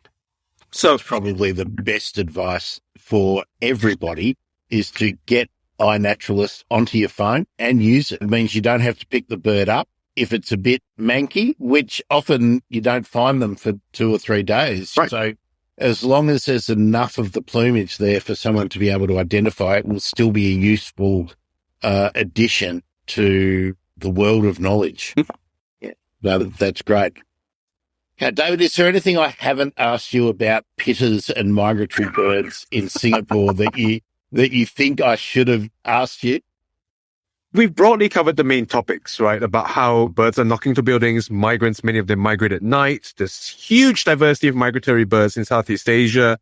So it's probably the best advice for everybody is to get iNaturalist onto your phone and use it. It means you don't have to pick the bird up if it's a bit manky, which often you don't find them for 2 or 3 days. Right. So as long as there's enough of the plumage there for someone to be able to identify it, will still be a useful addition to the world of knowledge. Yeah, that's great. Okay, David, is there anything I haven't asked you about pittas and migratory birds in Singapore that you think I should have asked you? We've broadly covered the main topics, right? About how birds are knocking to buildings, migrants, many of them migrate at night. There's huge diversity of migratory birds in Southeast Asia.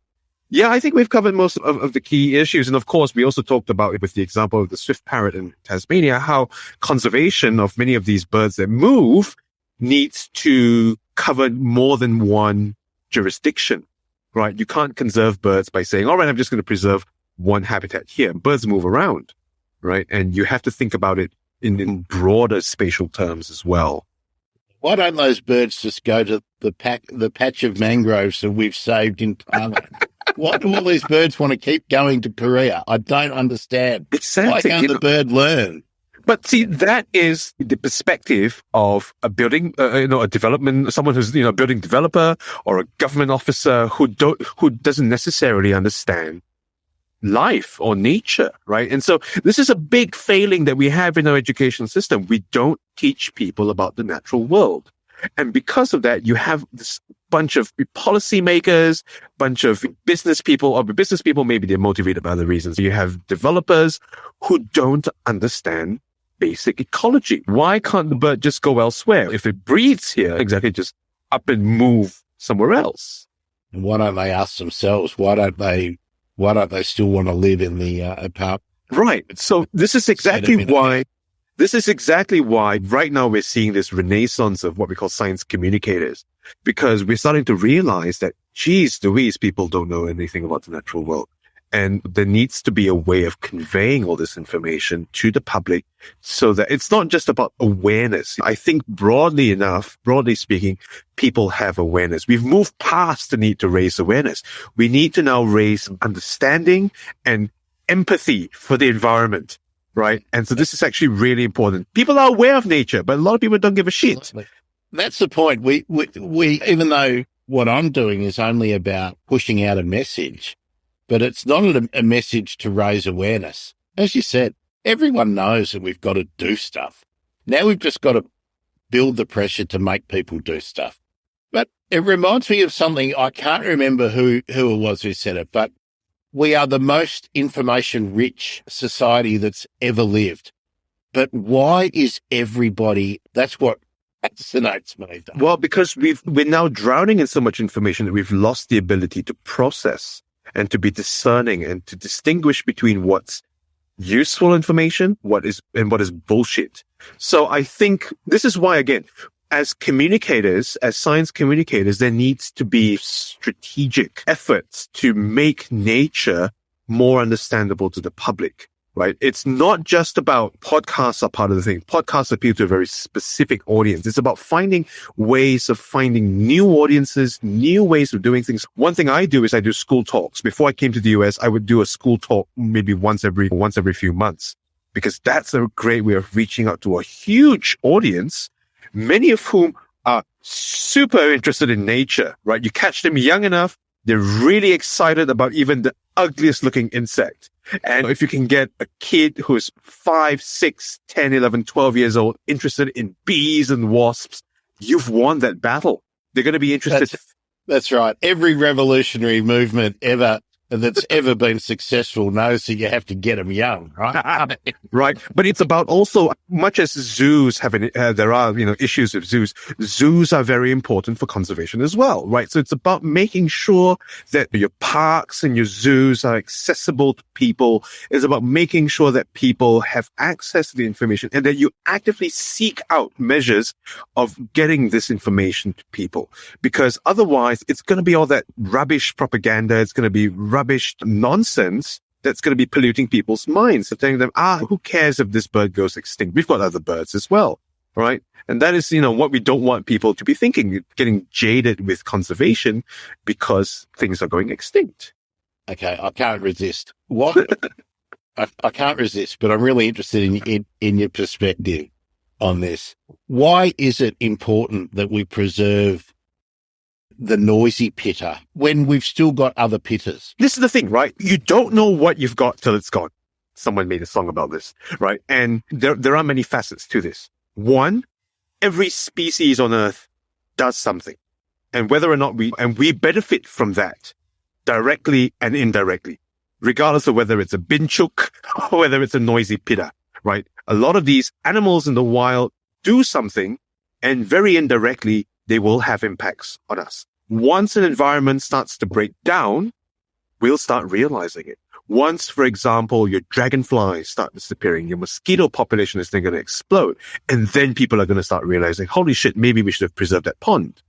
Yeah, I think we've covered most of the key issues. And of course, we also talked about, with the example of the swift parrot in Tasmania, how conservation of many of these birds that move needs to cover more than one jurisdiction, right? You can't conserve birds by saying, all right, I'm just going to preserve one habitat here. Birds move around, right? And you have to think about it in broader spatial terms as well. Why don't those birds just go to the patch of mangroves that we've saved in Thailand? Why do all these birds want to keep going to Korea? I don't understand. Why can't the bird learn? But see, that is the perspective of a building, a development, someone who's, a building developer or a government officer who doesn't necessarily understand life or nature, right? And so this is a big failing that we have in our education system. We don't teach people about the natural world. And because of that, you have this bunch of policymakers, bunch of business people, or business people, maybe they're motivated by other reasons. You have developers who don't understand basic ecology. Why can't the bird just go elsewhere? If it breeds here, exactly, just up and move somewhere else. And why don't they ask themselves, why don't they still want to live in the apartment? Right. So this is exactly why right now we're seeing this renaissance of what we call science communicators, because we're starting to realize that, geez, Louise, people don't know anything about the natural world. And there needs to be a way of conveying all this information to the public so that it's not just about awareness. I think broadly speaking, people have awareness. We've moved past the need to raise awareness. We need to now raise understanding and empathy for the environment, right? And so this is actually really important. People are aware of nature, but a lot of people don't give a shit. Absolutely. That's the point. We even though what I'm doing is only about pushing out a message, but it's not a message to raise awareness. As you said, everyone knows that we've got to do stuff. Now we've just got to build the pressure to make people do stuff. But it reminds me of something, I can't remember who it was who said it, but we are the most information-rich society that's ever lived. But why is everybody, that's what fascinates me. Well, because we're now drowning in so much information that we've lost the ability to process and to be discerning and to distinguish between what's useful information, what is bullshit. So I think this is why, again, as communicators, as science communicators, there needs to be strategic efforts to make nature more understandable to the public. Right? It's not just about podcasts are part of the thing. Podcasts appeal to a very specific audience. It's about finding ways of finding new audiences, new ways of doing things. One thing I do is I do school talks. Before I came to the US, I would do a school talk maybe once every few months, because that's a great way of reaching out to a huge audience, many of whom are super interested in nature, right? You catch them young enough, they're really excited about even the ugliest looking insect. And if you can get a kid who's 5, 6, 10, 11, 12 years old, interested in bees and wasps, you've won that battle. They're going to be interested. That's right. Every revolutionary movement that's ever been successful knows that you have to get them young, right? Right. But it's about also, much as zoos there are, issues with zoos. Zoos are very important for conservation as well, right? So it's about making sure that your parks and your zoos are accessible to people. It's about making sure that people have access to the information and that you actively seek out measures of getting this information to people. Because otherwise it's going to be all that rubbish propaganda. It's going to be rubbish nonsense that's going to be polluting people's minds. So telling them, who cares if this bird goes extinct? We've got other birds as well, right? And that is, what we don't want people to be thinking, getting jaded with conservation because things are going extinct. Okay, I can't resist. I can't resist, but I'm really interested in your perspective on this. Why is it important that we preserve the noisy pitta when we've still got other pittas? This is the thing, right? You don't know what you've got till it's gone. Someone made a song about this, right? And there are many facets to this. One, every species on Earth does something. And whether or not we benefit from that directly and indirectly, regardless of whether it's a binchuk or whether it's a noisy pitta, right? A lot of these animals in the wild do something, and very indirectly, they will have impacts on us. Once an environment starts to break down, we'll start realizing it. Once, for example, your dragonflies start disappearing, your mosquito population is then going to explode, and then people are going to start realizing, holy shit, maybe we should have preserved that pond,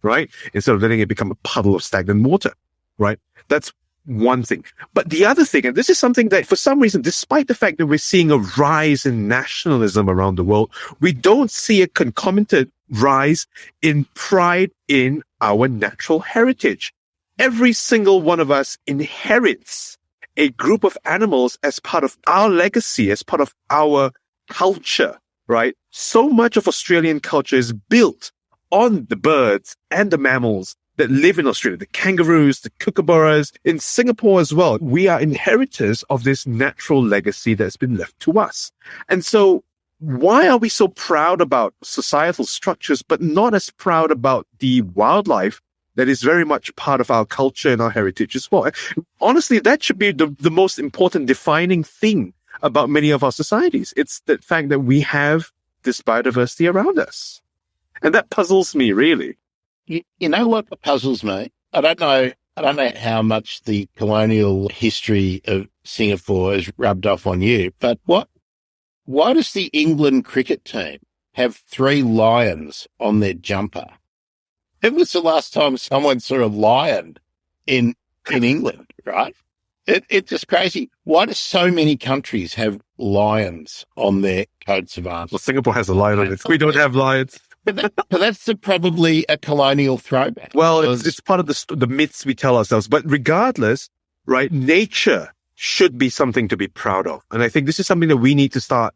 right? Instead of letting it become a puddle of stagnant water, right? That's one thing. But the other thing, and this is something that for some reason, despite the fact that we're seeing a rise in nationalism around the world, we don't see a concomitant rise in pride in our natural heritage. Every single one of us inherits a group of animals as part of our legacy, as part of our culture, right? So much of Australian culture is built on the birds and the mammals that live in Australia, the kangaroos, the kookaburras, in Singapore as well. We are inheritors of this natural legacy that's been left to us. And so why are we so proud about societal structures, but not as proud about the wildlife that is very much part of our culture and our heritage as well? Honestly, that should be the most important defining thing about many of our societies. It's the fact that we have this biodiversity around us. And that puzzles me, really. You know what puzzles me? I don't know how much the colonial history of Singapore has rubbed off on you, but why does the England cricket team have 3 lions on their jumper? When was the last time someone saw a lion in England, right? It's just crazy. Why do so many countries have lions on their coats of arms? Well, Singapore has a lion on it. We don't have lions. But that's probably a colonial throwback. Well, it's part of the myths we tell ourselves. But regardless, right, nature should be something to be proud of. And I think this is something that we need to start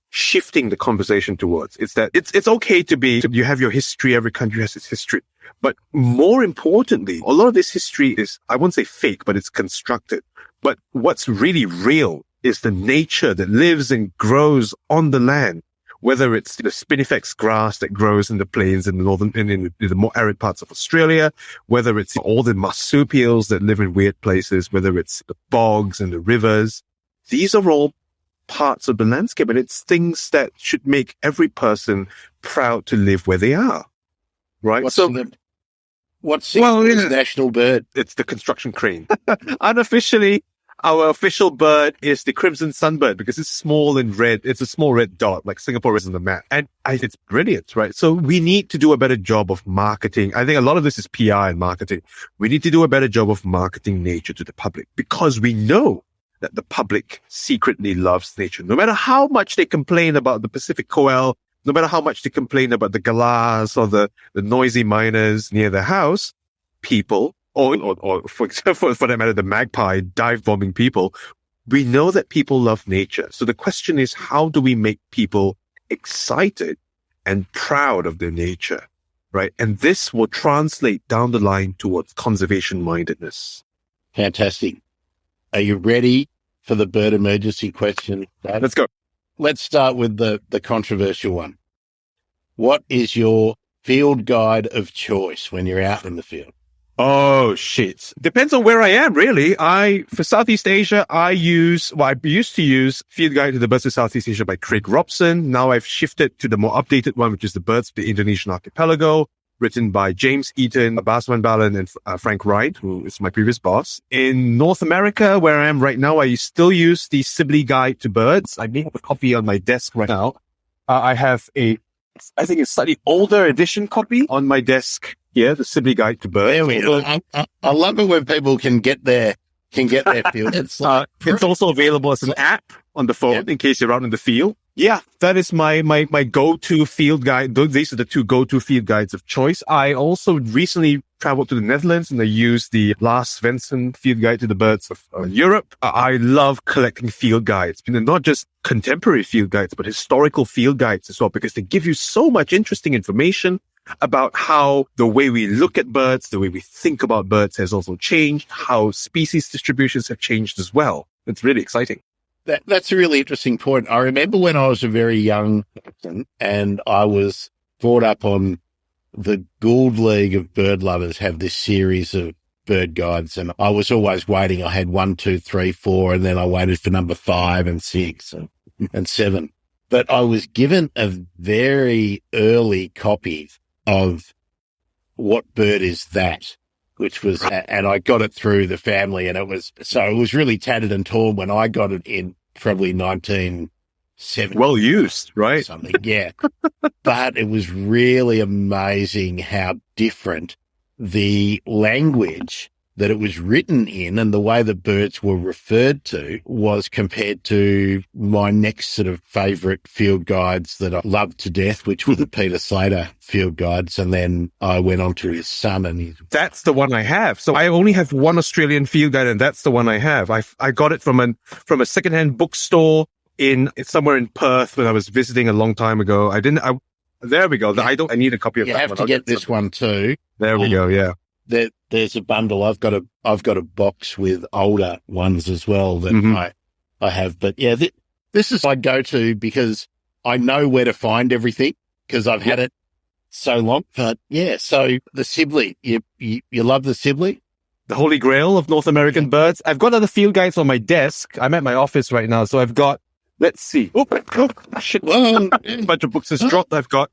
shifting the conversation towards. It's that it's okay you have your history, every country has its history. But more importantly, a lot of this history is, I won't say fake, but it's constructed. But what's really real is the nature that lives and grows on the land. Whether it's the spinifex grass that grows in the plains in the northern, in the more arid parts of Australia, whether it's all the marsupials that live in weird places, whether it's the bogs and the rivers, these are all parts of the landscape, and it's things that should make every person proud to live where they are. Right? What's Singapore national bird? It's the construction crane. Unofficially, our official bird is the crimson sunbird because it's small and red. It's a small red dot, like Singapore is on the map. And it's brilliant, right? So we need to do a better job of marketing. I think a lot of this is PR and marketing. We need to do a better job of marketing nature to the public because we know that the public secretly loves nature. No matter how much they complain about the Pacific koel, no matter how much they complain about the galahs or the noisy miners near their house, people, or for example, for that matter, the magpie dive bombing people, we know that people love nature. So the question is, how do we make people excited and proud of their nature, right? And this will translate down the line towards conservation mindedness. Fantastic. Are you ready for the bird emergency question, Dad? Let's go. Let's start with the controversial one. What is your field guide of choice when you're out in the field? Oh, shit. Depends on where I am, really. For Southeast Asia, I used to use Field Guide to the Birds of Southeast Asia by Craig Robson. Now I've shifted to the more updated one, which is The Birds of the Indonesian Archipelago, written by James Eaton, Basman Balan, and Frank Wright, who is my previous boss. In North America, where I am right now, I still use the Sibley Guide to Birds. I may have a copy on my desk right now. I have I think a slightly older edition copy on my desk here, the Sibley Guide to Birds. There we go. I love it when people can get their field. It's also available as an app on the phone in case you're out in the field. Yeah, that is my go-to field guide. These are the 2 go-to field guides of choice. I also recently traveled to the Netherlands and I used the Lars Svensson Field Guide to the Birds of Europe. I love collecting field guides, and not just contemporary field guides, but historical field guides as well, because they give you so much interesting information about how the way we look at birds, the way we think about birds has also changed, how species distributions have changed as well. It's really exciting. That's a really interesting point. I remember when I was a very young person and I was brought up on the Gould League of Bird Lovers have this series of bird guides, and I was always waiting. I had 1, 2, 3, 4, and then I waited for number 5 and 6 and 7. But I was given a very early copy of What Bird Is That? Which was, and I got it through the family, and it was really tattered and torn when I got it in probably 1970. Well used, right? Something, yeah. But it was really amazing how different the language that it was written in and the way the birds were referred to was compared to my next sort of favourite field guides that I loved to death, which were the Peter Slater field guides. And then I went on to his son and that's the one I have. So I only have one Australian field guide and that's the one I have. I got it from a secondhand bookstore somewhere in Perth when I was visiting a long time ago. There we go. I need a copy of You that have one. to get this one too. There we go. Yeah. There's a bundle. I've got a box with older ones as well that I have. But yeah, this is my go-to because I know where to find everything because I've had it so long. But yeah, so the Sibley, you love the Sibley? The Holy Grail of North American birds. I've got other field guides on my desk. I'm at my office right now, so I've got. Let's see. Oh shit! A bunch of books has dropped. I've got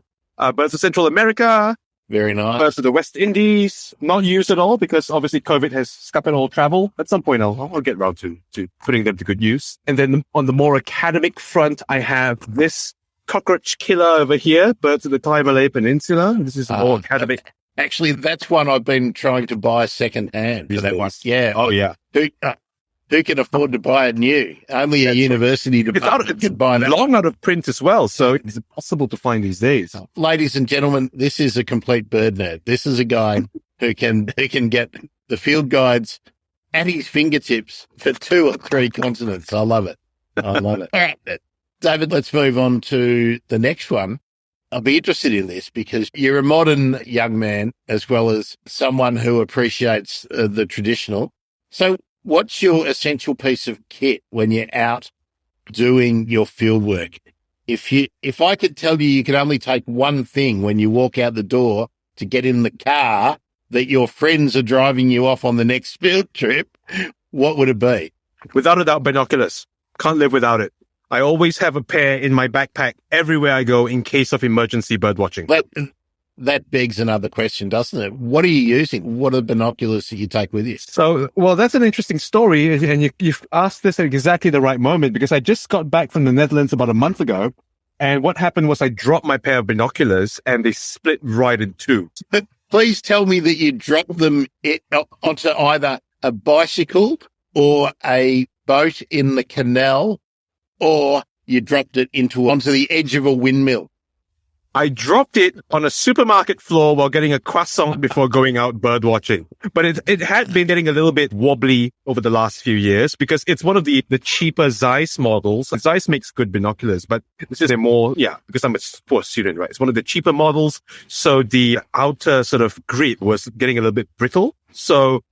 Birds of Central America. Very nice. Birds of the West Indies. Not used at all because obviously COVID has scuppered all travel. At some point, I'll get around to putting them to good use. And then on the more academic front, I have this cockroach killer over here, Birds of the Tai Malay Peninsula. This is more academic. Actually, that's one I've been trying to buy second hand. For that one. Yeah. Oh, yeah. Who can afford to buy it new? Only a university department can buy it. Long out of print as well, so it's impossible to find these days. Ladies and gentlemen, this is a complete bird nerd. This is a guy who can get the field guides at his fingertips for 2 or 3 continents. I love it. I love it. All right, David, let's move on to the next one. I'll be interested in this because you're a modern young man as well as someone who appreciates the traditional. So what's your essential piece of kit when you're out doing your field work? If I could tell you can only take one thing when you walk out the door to get in the car that your friends are driving you off on the next field trip, what would it be? Without a doubt, binoculars. Can't live without it. I always have a pair in my backpack everywhere I go in case of emergency bird watching. That begs another question, doesn't it? What are you using? What are the binoculars that you take with you? So, well, that's an interesting story. And you've asked this at exactly the right moment because I just got back from the Netherlands about a month ago. And what happened was I dropped my pair of binoculars and they split right in two. Please tell me that you dropped them onto either a bicycle or a boat in the canal, or you dropped it onto the edge of a windmill. I dropped it on a supermarket floor while getting a croissant before going out bird watching. But it had been getting a little bit wobbly over the last few years because it's one of the cheaper Zeiss models. Zeiss makes good binoculars, but this is because I'm a sports student, right? It's one of the cheaper models. So the outer sort of grip was getting a little bit brittle. So,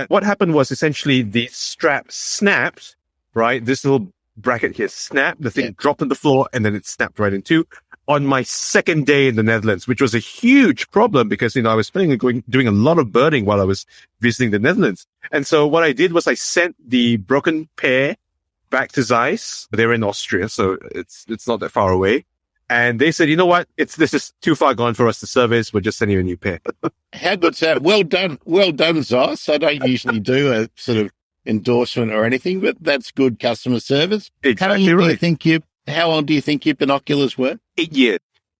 what happened was essentially the strap snapped, right? This little bracket here snapped, the thing dropped on the floor, and then it snapped right in two on my second day in the Netherlands, which was a huge problem because, I was planning on doing a lot of birding while I was visiting the Netherlands. And so what I did was I sent the broken pair back to Zeiss. They're in Austria, so it's not that far away. And they said, you know what? This is too far gone for us to service. We're just sending you a new pair. How good's that? Well done, Zeiss. I don't usually do a sort of endorsement or anything, but that's good customer service. Exactly How long do you think your binoculars were? 8 years.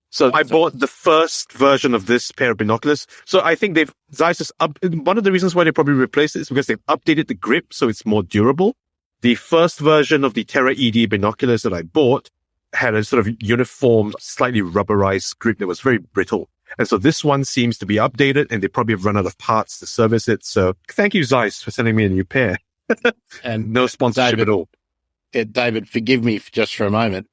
So I bought the first version of this pair of binoculars. So I think Zeiss is one of the reasons why they probably replaced it is because they've updated the grip so it's more durable. The first version of the Terra ED binoculars that I bought had a sort of uniform, slightly rubberized grip that was very brittle. And so this one seems to be updated and they probably have run out of parts to service it. So thank you, Zeiss, for sending me a new pair. And no sponsorship at all. David, forgive me just for a moment.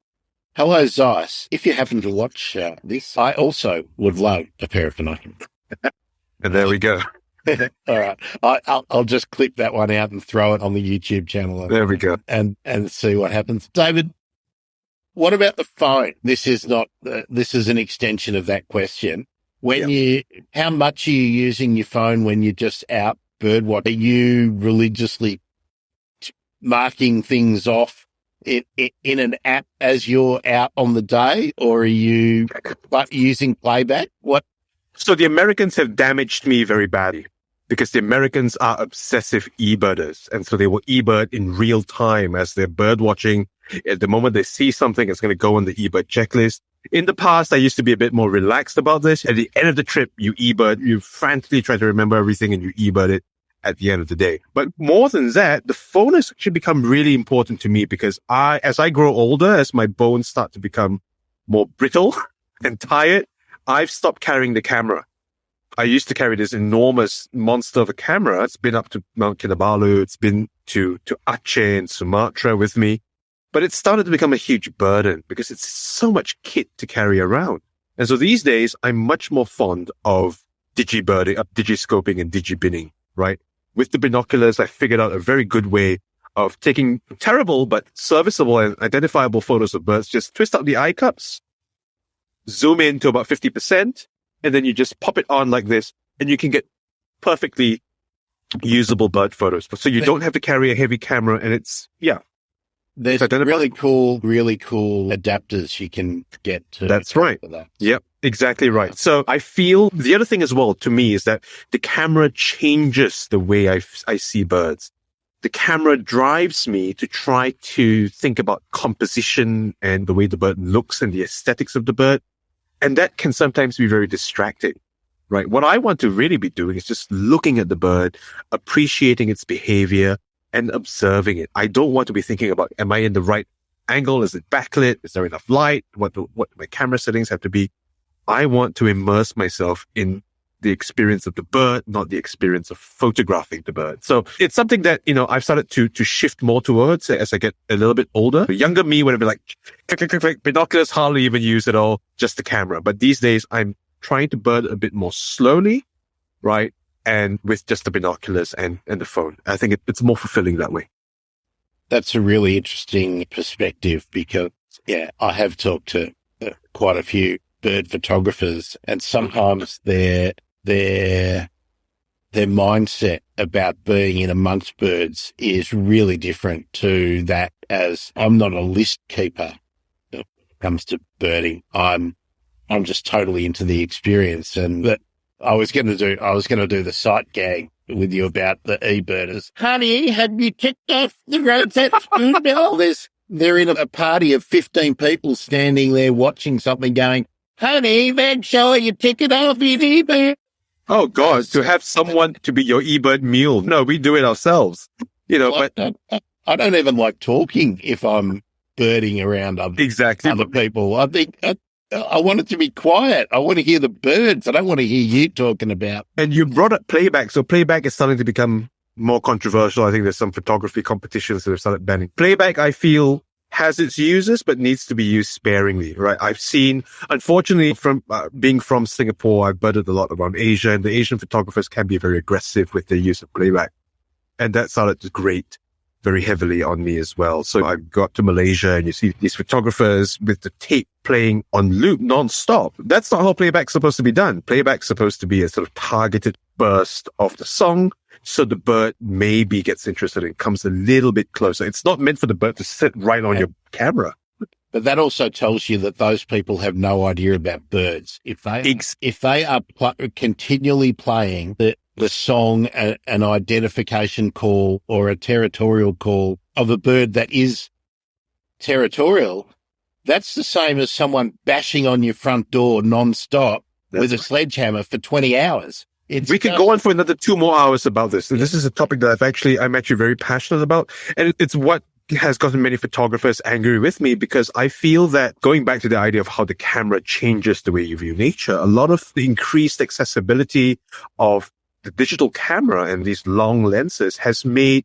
Hello, Zeiss. If you happen to watch this, I also would love a pair of binoculars. And there we go. All right. I'll just clip that one out and throw it on the YouTube channel. There we go. And see what happens. David, what about the phone? This is an extension of that question. How much are you using your phone when you're just out birdwatching? Are you religiously marking things off in an app as you're out on the day, or are you using playback? What? So the Americans have damaged me very badly because the Americans are obsessive e-birders. And so they will e-bird in real time as they're bird watching. At the moment they see something, it's going to go on the e-bird checklist. In the past, I used to be a bit more relaxed about this. At the end of the trip, you e-bird, you frantically try to remember everything and you e-bird it at the end of the day. But more than that, the phone has actually become really important to me because as I grow older, as my bones start to become more brittle and tired, I've stopped carrying the camera. I used to carry this enormous monster of a camera. It's been up to Mount Kinabalu. It's been to Aceh and Sumatra with me. but it started to become a huge burden because it's so much kit to carry around. And so these days, I'm much more fond of digiscoping and digibinning, right? With the binoculars, I figured out a very good way of taking terrible but serviceable and identifiable photos of birds. Just twist out the eye cups, zoom in to about 50%, and then you just pop it on like this, and you can get perfectly usable bird photos. So you don't have to carry a heavy camera, and there's really cool adapters you can get to. That's right. That. Yep, exactly right. So I feel the other thing as well to me is that the camera changes the way I see birds. The camera drives me to try to think about composition and the way the bird looks and the aesthetics of the bird. And that can sometimes be very distracting, right? What I want to really be doing is just looking at the bird, appreciating its behavior, and observing it. I don't want to be thinking about, am I in the right angle? Is it backlit? Is there enough light? What my camera settings have to be? I want to immerse myself in the experience of the bird, not the experience of photographing the bird. So it's something that, I've started to shift more towards as I get a little bit older. The younger me would have been like, click, binoculars, hardly even use at all, just the camera. But these days I'm trying to bird a bit more slowly, right? And with just the binoculars and the phone. I think it's more fulfilling that way. That's a really interesting perspective because, I have talked to quite a few bird photographers, and sometimes their mindset about being in amongst birds is really different to that. As I'm not a list keeper when it comes to birding. I'm just totally into the experience, and that I was going to do the sight gag with you about the e-birders. Honey, have you ticked off the rosette spoonbill? They're in a party of 15 people standing there watching something going, honey, make sure you tick it off in e-bird. Oh God, to have someone to be your e-bird mule. No, we do it ourselves. But I don't even like talking if I'm birding around other people. I think I want it to be quiet. I want to hear the birds. I don't want to hear you talking about. And you brought up playback. So playback is starting to become more controversial. I think there's some photography competitions that have started banning playback. I feel has its uses, but needs to be used sparingly, right? I've seen, unfortunately, from being from Singapore, I've birded a lot around Asia, and the Asian photographers can be very aggressive with their use of playback. And that started to grate very heavily on me as well. So I got to Malaysia and you see these photographers with the tape playing on loop non-stop. That's not how playback's supposed to be done. Playback's supposed to be a sort of targeted burst of the song, so the bird maybe gets interested and comes a little bit closer. It's not meant for the bird to sit right on your camera. But that also tells you that those people have no idea about birds. If they are continually playing the song, an identification call or a territorial call of a bird that is territorial, that's the same as someone bashing on your front door non-stop with a sledgehammer for 20 hours. We could go on for another 2 more hours about this. This is a topic that I'm actually very passionate about. And it's what has gotten many photographers angry with me, because I feel that, going back to the idea of how the camera changes the way you view nature, a lot of the increased accessibility of the digital camera and these long lenses has made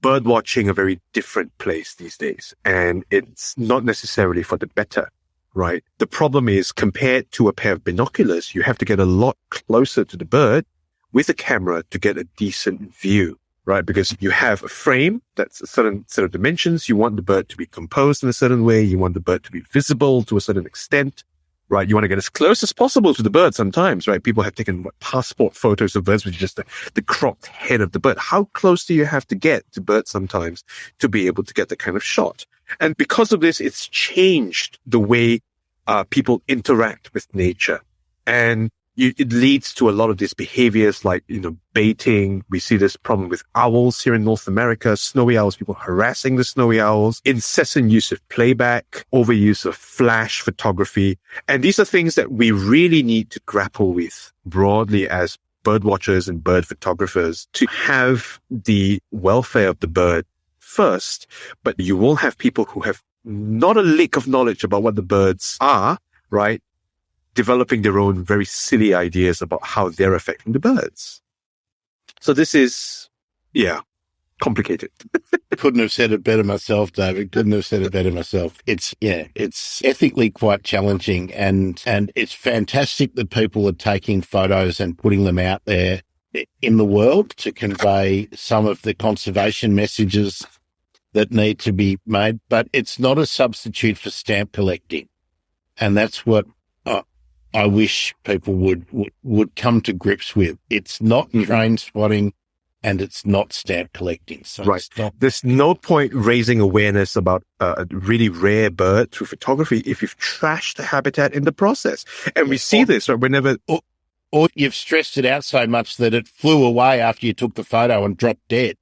bird watching a very different place these days. And it's not necessarily for the better, right? The problem is, compared to a pair of binoculars, you have to get a lot closer to the bird with a camera to get a decent view, right? Because you have a frame that's a certain set of dimensions. You want the bird to be composed in a certain way. You want the bird to be visible to a certain extent, right? You want to get as close as possible to the bird sometimes, right? People have taken passport photos of birds with just the cropped head of the bird. How close do you have to get to birds sometimes to be able to get that kind of shot? And because of this, it's changed the way people interact with nature. And it leads to a lot of these behaviors like, baiting. We see this problem with owls here in North America, snowy owls, people harassing the snowy owls, incessant use of playback, overuse of flash photography. And these are things that we really need to grapple with broadly as bird watchers and bird photographers, to have the welfare of the bird first. But you will have people who have not a lick of knowledge about what the birds are, right? Developing their own very silly ideas about how they're affecting the birds. So this is, complicated. Couldn't have said it better myself, David. Couldn't have said it better myself. It's ethically quite challenging, and it's fantastic that people are taking photos and putting them out there in the world to convey some of the conservation messages that need to be made. But it's not a substitute for stamp collecting, and that's what I wish people would come to grips with. It's not train spotting. And it's not stamp collecting. So right. There's no point raising awareness about a really rare bird through photography if you've trashed the habitat in the process. And we see this right, whenever... Or you've stressed it out so much that it flew away after you took the photo and dropped dead.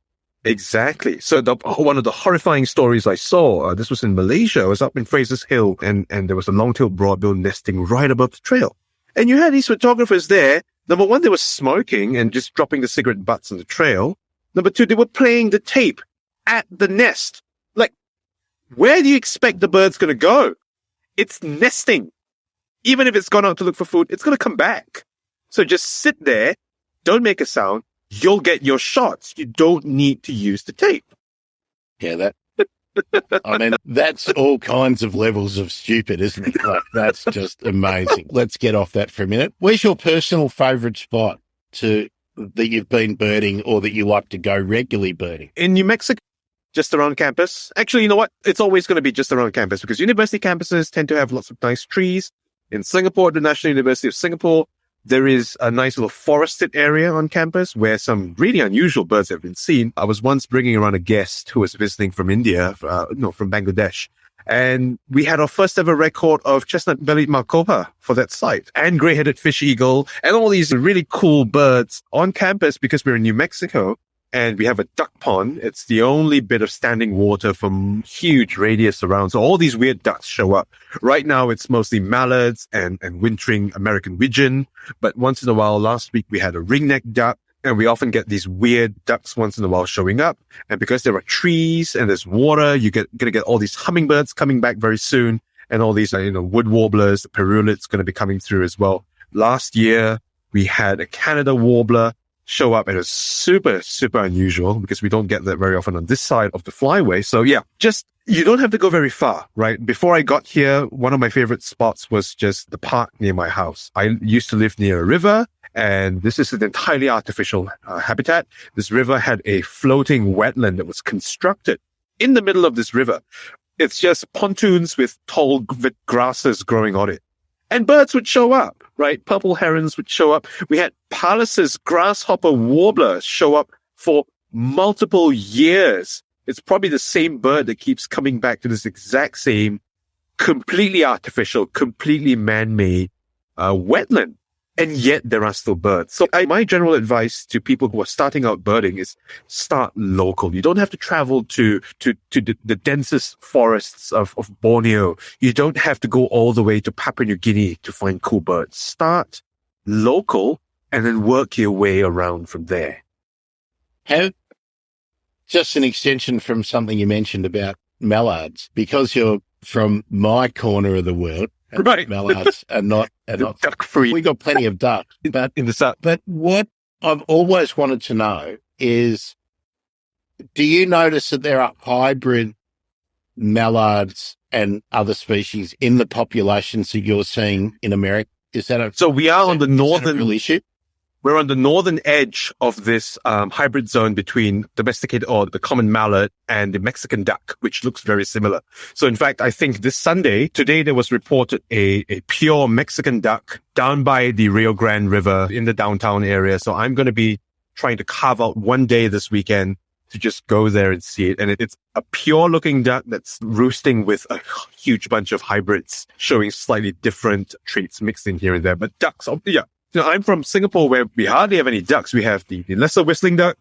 Exactly. So one of the horrifying stories I saw, this was in Malaysia. I was up in Fraser's Hill, and there was a long-tailed broadbill nesting right above the trail. And you had these photographers there. Number one, they were smoking and just dropping the cigarette butts on the trail. Number two, they were playing the tape at the nest. Like, where do you expect the bird's going to go? It's nesting. Even if it's gone out to look for food, it's going to come back. So just sit there, don't make a sound, you'll get your shots. You don't need to use the tape. Yeah, I mean, that's all kinds of levels of stupid, isn't it? Like, that's just amazing. Let's get off that for a minute. Where's your personal favourite spot that you've been birding or that you like to go regularly birding? In New Mexico, just around campus. Actually, you know what? It's always going to be just around campus because university campuses tend to have lots of nice trees. In Singapore, the National University of Singapore, there is a nice little forested area on campus where some really unusual birds have been seen. I was once bringing around a guest who was visiting from India, from Bangladesh. And we had our first ever record of chestnut-bellied marcopa for that site and gray-headed fish eagle and all these really cool birds on campus because we're in New Mexico. And we have a duck pond. It's the only bit of standing water from huge radius around. So all these weird ducks show up. Right now, it's mostly mallards and wintering American widgeon. But once in a while, last week, we had a ringneck duck. And we often get these weird ducks once in a while showing up. And because there are trees and there's water, you're going to get all these hummingbirds coming back very soon. And all these, wood warblers, the perulets going to be coming through as well. Last year, we had a Canada warbler show up, and it's super, super unusual because we don't get that very often on this side of the flyway. So yeah, you don't have to go very far, right? Before I got here, one of my favorite spots was just the park near my house. I used to live near a river, and this is an entirely artificial habitat. This river had a floating wetland that was constructed in the middle of this river. It's just pontoons with tall grasses growing on it. And birds would show up, right? Purple herons would show up. We had Pallas's grasshopper warbler show up for multiple years. It's probably the same bird that keeps coming back to this exact same completely artificial, completely man-made wetland. And yet there are still birds. So my general advice to people who are starting out birding is start local. You don't have to travel to the densest forests of Borneo. You don't have to go all the way to Papua New Guinea to find cool birds. Start local and then work your way around from there. Just an extension from something you mentioned about mallards, because you're from my corner of the world. Right. Mallards are not duck free. We got plenty of ducks, but in the south. But what I've always wanted to know is, do you notice that there are hybrid mallards and other species in the populations that you're seeing in America? So we are on the northern real issue? We're on the northern edge of this hybrid zone between domesticated or the common mallard and the Mexican duck, which looks very similar. So in fact, I think today there was reported a pure Mexican duck down by the Rio Grande River in the downtown area. So I'm going to be trying to carve out one day this weekend to just go there and see it. And it's a pure looking duck that's roosting with a huge bunch of hybrids showing slightly different traits mixed in here and there. But ducks, yeah. I'm from Singapore where we hardly have any ducks. We have the lesser whistling duck,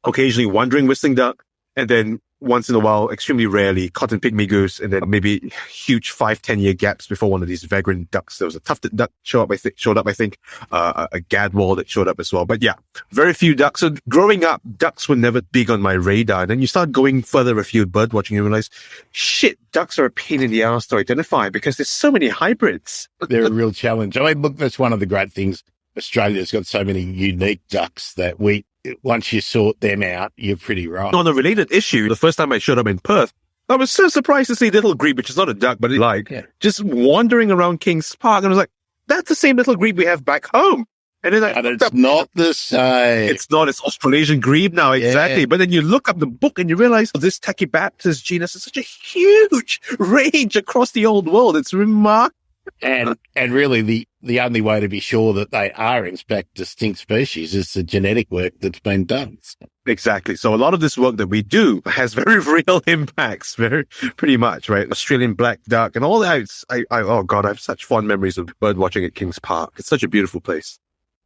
occasionally wandering whistling duck, and then once in a while, extremely rarely, cotton pygmy goose, and then maybe huge 5-10 year gaps before one of these vagrant ducks. There was a tufted duck showed up, I think, a gadwall that showed up as well. But yeah, very few ducks. So growing up, ducks were never big on my radar. And then you start going further afield bird watching and realize, shit, ducks are a pain in the ass to identify because there's so many hybrids. They're a real challenge. I mean, look, that's one of the great things. Australia's got so many unique ducks that once you sort them out, you're pretty right. On a related issue, the first time I showed up in Perth, I was so surprised to see little grebe, which is not a duck, but just wandering around King's Park. And I was like, that's the same little grebe we have back home. And then it's not the same. It's not. It's Australasian grebe now, exactly. Yeah. But then you look up the book and you realize this Tachybatus genus is such a huge range across the old world. It's remarkable. And really the only way to be sure that they are in fact distinct species is the genetic work that's been done. Exactly. So a lot of this work that we do has very real impacts, pretty much, right? Australian black duck and all that. Oh God, I have such fond memories of bird watching at King's Park. It's such a beautiful place.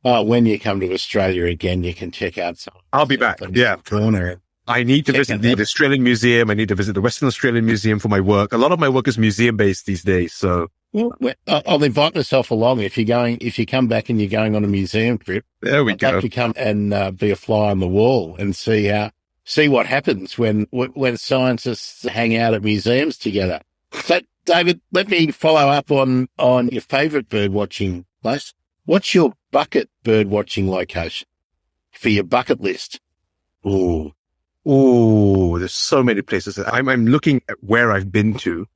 When you come to Australia again, you can check out some. I'll be back. Yeah. Corner. I need to visit the Australian Museum. I need to visit the Western Australian Museum for my work. A lot of my work is museum based these days. So I'll invite myself along if you come back and you're going on a museum trip. There we go. To come and be a fly on the wall and see what happens when scientists hang out at museums together. So, David, let me follow up on your favourite bird watching place. What's your bucket bird watching location for your bucket list? Oh, there's so many places. I'm looking at where I've been to,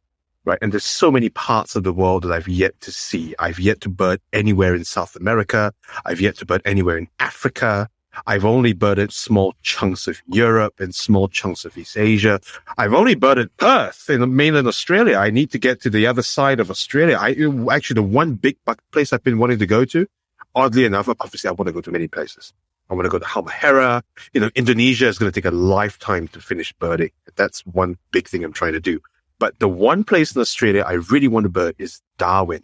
right? And there's so many parts of the world that I've yet to see. I've yet to bird anywhere in South America. I've yet to bird anywhere in Africa. I've only birded small chunks of Europe and small chunks of East Asia. I've only birded Perth in mainland Australia. I need to get to the other side of Australia. Actually, the one big bucket place I've been wanting to go to, oddly enough, obviously I want to go to many places. I want to go to Halmahera. Indonesia is going to take a lifetime to finish birding. That's one big thing I'm trying to do. But the one place in Australia I really want to bird is Darwin,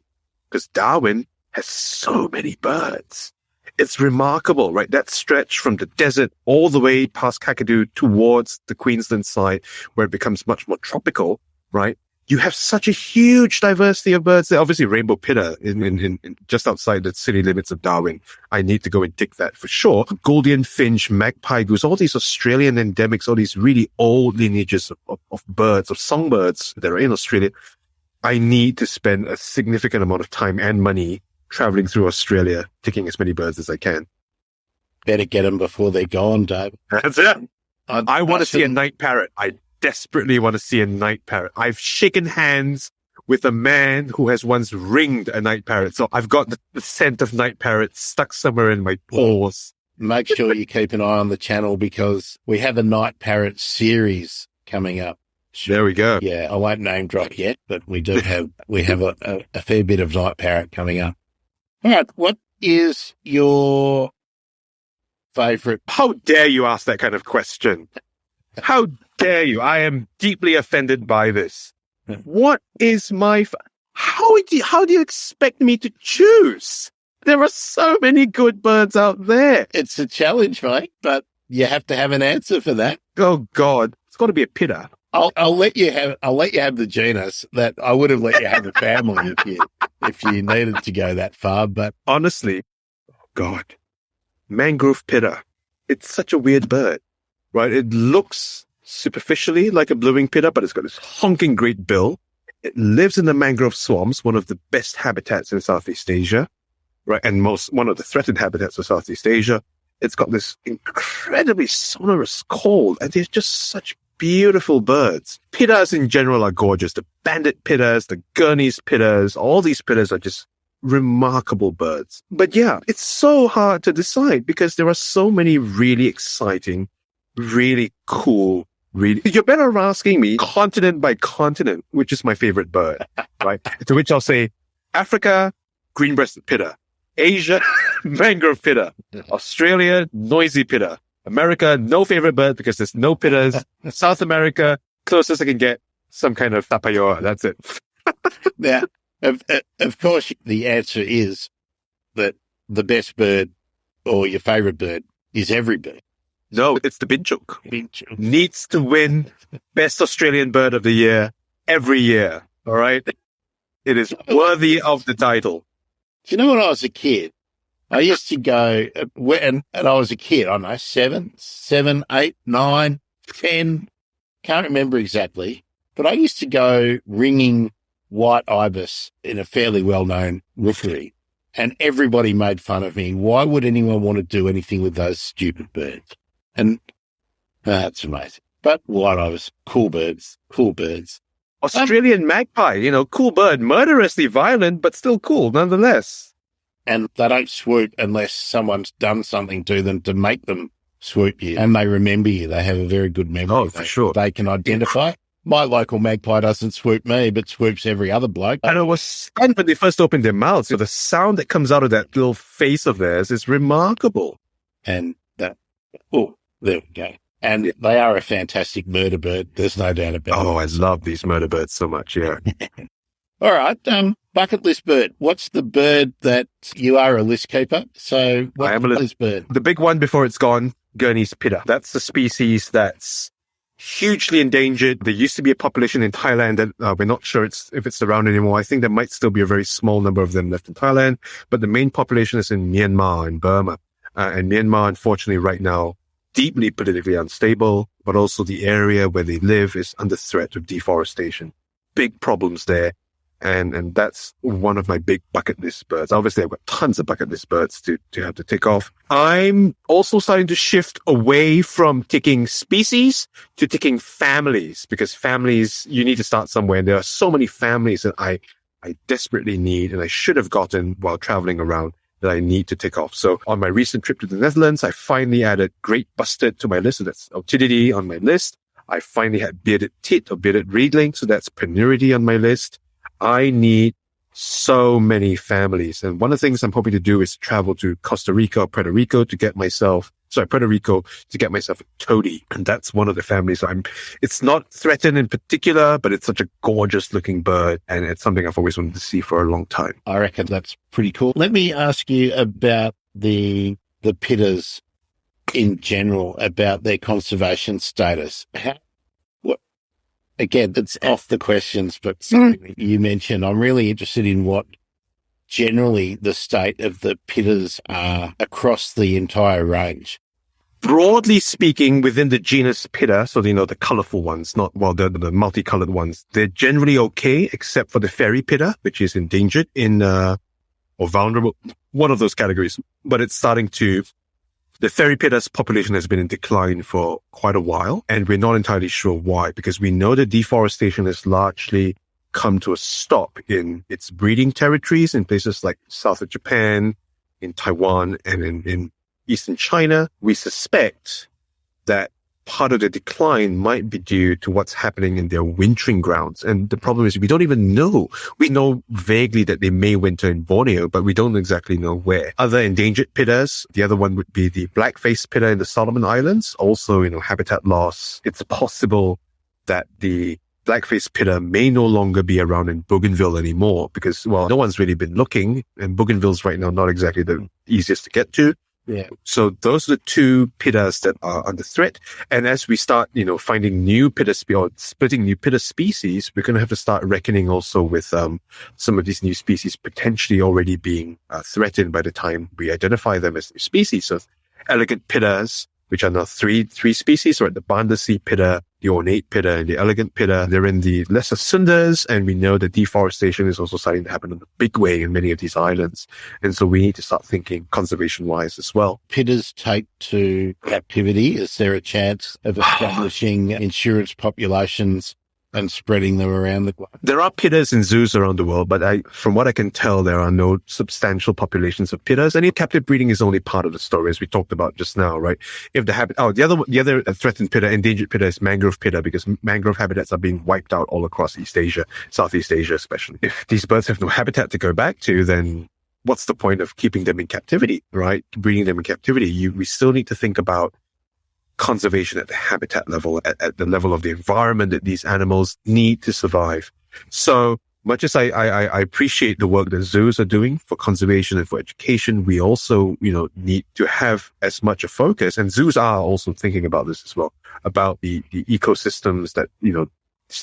because Darwin has so many birds. It's remarkable, right? That stretch from the desert all the way past Kakadu towards the Queensland side, where it becomes much more tropical, right? You have such a huge diversity of birds there. Obviously, rainbow pitta in just outside the city limits of Darwin. I need to go and dig that for sure. Gouldian finch, magpie goose, all these Australian endemics, all these really old lineages of birds, of songbirds that are in Australia. I need to spend a significant amount of time and money traveling through Australia, taking as many birds as I can. Better get them before they're gone, Dave. That's it. I want to see a night parrot. I desperately want to see a night parrot. I've shaken hands with a man who has once ringed a night parrot. So I've got the scent of night parrot stuck somewhere in my pores. Make sure you keep an eye on the channel because we have a night parrot series coming up. There we go. Yeah, I won't name drop yet, but we have a fair bit of night parrot coming up. All right, what is your favourite? How dare you ask that kind of question? How dare you? I am deeply offended by this. What is my... How do you expect me to choose? There are so many good birds out there. It's a challenge, mate, but you have to have an answer for that. Oh, God. It's got to be a pitta. I'll let you have the genus. That I would have let you have the family if you needed to go that far. But honestly, oh God, mangrove pitta. It's such a weird bird, right? It looks superficially like a blue-winged pitta, but it's got this honking great bill. It lives in the mangrove swamps, one of the best habitats in Southeast Asia, right? And one of the threatened habitats of Southeast Asia. It's got this incredibly sonorous call, and they're just such beautiful birds. Pittas in general are gorgeous. The banded pittas, the Gurney's pittas, all these pittas are just remarkable birds. But yeah, it's so hard to decide because there are so many really exciting, really cool, you're better asking me continent by continent, which is my favorite bird, right? To which I'll say Africa, green-breasted pitta. Asia, mangrove pitta. Australia, noisy pitta. America, no favorite bird because there's no pittas. South America, closest I can get, some kind of tapayoa. That's it. Now, of course, the answer is that the best bird or your favorite bird is every bird. No, it's the binchook. Needs to win best Australian bird of the year every year. All right. It is worthy of the title. Do you know when I was a kid, I used to go, and I was a kid, I don't know, 7, 8, 9, 10, can't remember exactly, but I used to go ringing white ibis in a fairly well-known rookery. and everybody made fun of me. Why would anyone want to do anything with those stupid birds? And that's amazing. But what I was, cool birds. Australian magpie, cool bird, murderously violent, but still cool nonetheless. And they don't swoop unless someone's done something to them to make them swoop you. And they remember you. They have a very good memory. Oh, for sure. They can identify. My local magpie doesn't swoop me, but swoops every other bloke. And it was stunned when they first opened their mouths. So the sound that comes out of that little face of theirs is remarkable. And there we go. And they are a fantastic murder bird. There's no doubt about it. Oh, I love these murder birds so much, yeah. All right. Bucket list bird. What's the bird that you are a list keeper? So what's the list bird? The big one before it's gone, Gurney's pitta. That's the species that's hugely endangered. There used to be a population in Thailand that we're not sure if it's around anymore. I think there might still be a very small number of them left in Thailand, but the main population is in Myanmar and Burma. And Myanmar, unfortunately, right now, deeply politically unstable, but also the area where they live is under threat of deforestation. Big problems there. And that's one of my big bucket list birds. Obviously, I've got tons of bucket list birds to have to tick off. I'm also starting to shift away from ticking species to ticking families, because families, you need to start somewhere. And there are so many families that I desperately need and I should have gotten while traveling around that I need to tick off. So on my recent trip to the Netherlands, I finally added great bustard to my list. So that's Otididae on my list. I finally had bearded tit or bearded reedling. So that's Penuridae on my list. I need so many families. And one of the things I'm hoping to do is travel to Costa Rica or Puerto Rico to get myself a toady. And that's one of the families. It's not threatened in particular, but it's such a gorgeous looking bird. And it's something I've always wanted to see for a long time. I reckon that's pretty cool. Let me ask you about the pittas in general, about their conservation status. Again, it's off the questions, but something you mentioned, I'm really interested in what generally the state of the pittas are across the entire range. Broadly speaking, within the genus Pitta, so the colorful ones, the multicolored ones, they're generally okay, except for the fairy pitta, which is endangered or vulnerable, one of those categories. But it's the fairy pitta's population has been in decline for quite a while, and we're not entirely sure why, because we know that deforestation has largely come to a stop in its breeding territories in places like south of Japan, in Taiwan, and in eastern China. We suspect that part of the decline might be due to what's happening in their wintering grounds. And the problem is we don't even know. We know vaguely that they may winter in Borneo, but we don't exactly know where. Other endangered pittas, the other one would be the black-faced pitta in the Solomon Islands. Also, habitat loss. It's possible that the black-faced pitta may no longer be around in Bougainville anymore because, no one's really been looking, and Bougainville's right now not exactly the easiest to get to. Yeah. So those are the two pittas that are under threat. And as we start, finding new pittas or splitting new pitta species, we're going to have to start reckoning also with some of these new species potentially already being threatened by the time we identify them as new species. So elegant pittas, which are now three species, right? The Bandasi pitta, the ornate pitta, and the elegant pitta. They're in the lesser Sundas, and we know that deforestation is also starting to happen in a big way in many of these islands. And so we need to start thinking conservation-wise as well. Pittas take to captivity. Is there a chance of establishing insurance populations and spreading them around the globe? There are pittas in zoos around the world, but from what I can tell, there are no substantial populations of pittas. And captive breeding is only part of the story, as we talked about just now, right? If the other threatened pitta, endangered pitta, is mangrove pitta, because mangrove habitats are being wiped out all across East Asia, Southeast Asia especially. If these birds have no habitat to go back to, then what's the point of keeping them in captivity, right? Breeding them in captivity. We still need to think about conservation at the habitat level, at the level of the environment that these animals need to survive. So much as I appreciate the work that zoos are doing for conservation and for education, we also, need to have as much a focus, and zoos are also thinking about this as well, about the ecosystems that,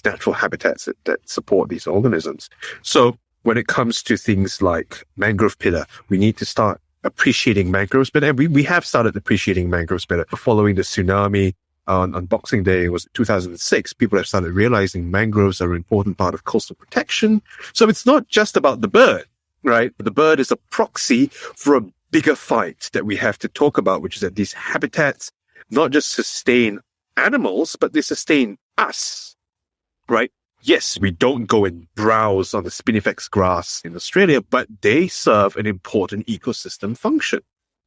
natural habitats that support these organisms. So when it comes to things like mangrove pitta, we need to start appreciating mangroves better. And we have started appreciating mangroves better. Following the tsunami on Boxing Day, was 2006, people have started realizing mangroves are an important part of coastal protection. So it's not just about the bird. right? The bird is a proxy for a bigger fight that we have to talk about, which is that these habitats not just sustain animals, but they sustain us, right? Yes, we don't go and browse on the spinifex grass in Australia, but they serve an important ecosystem function,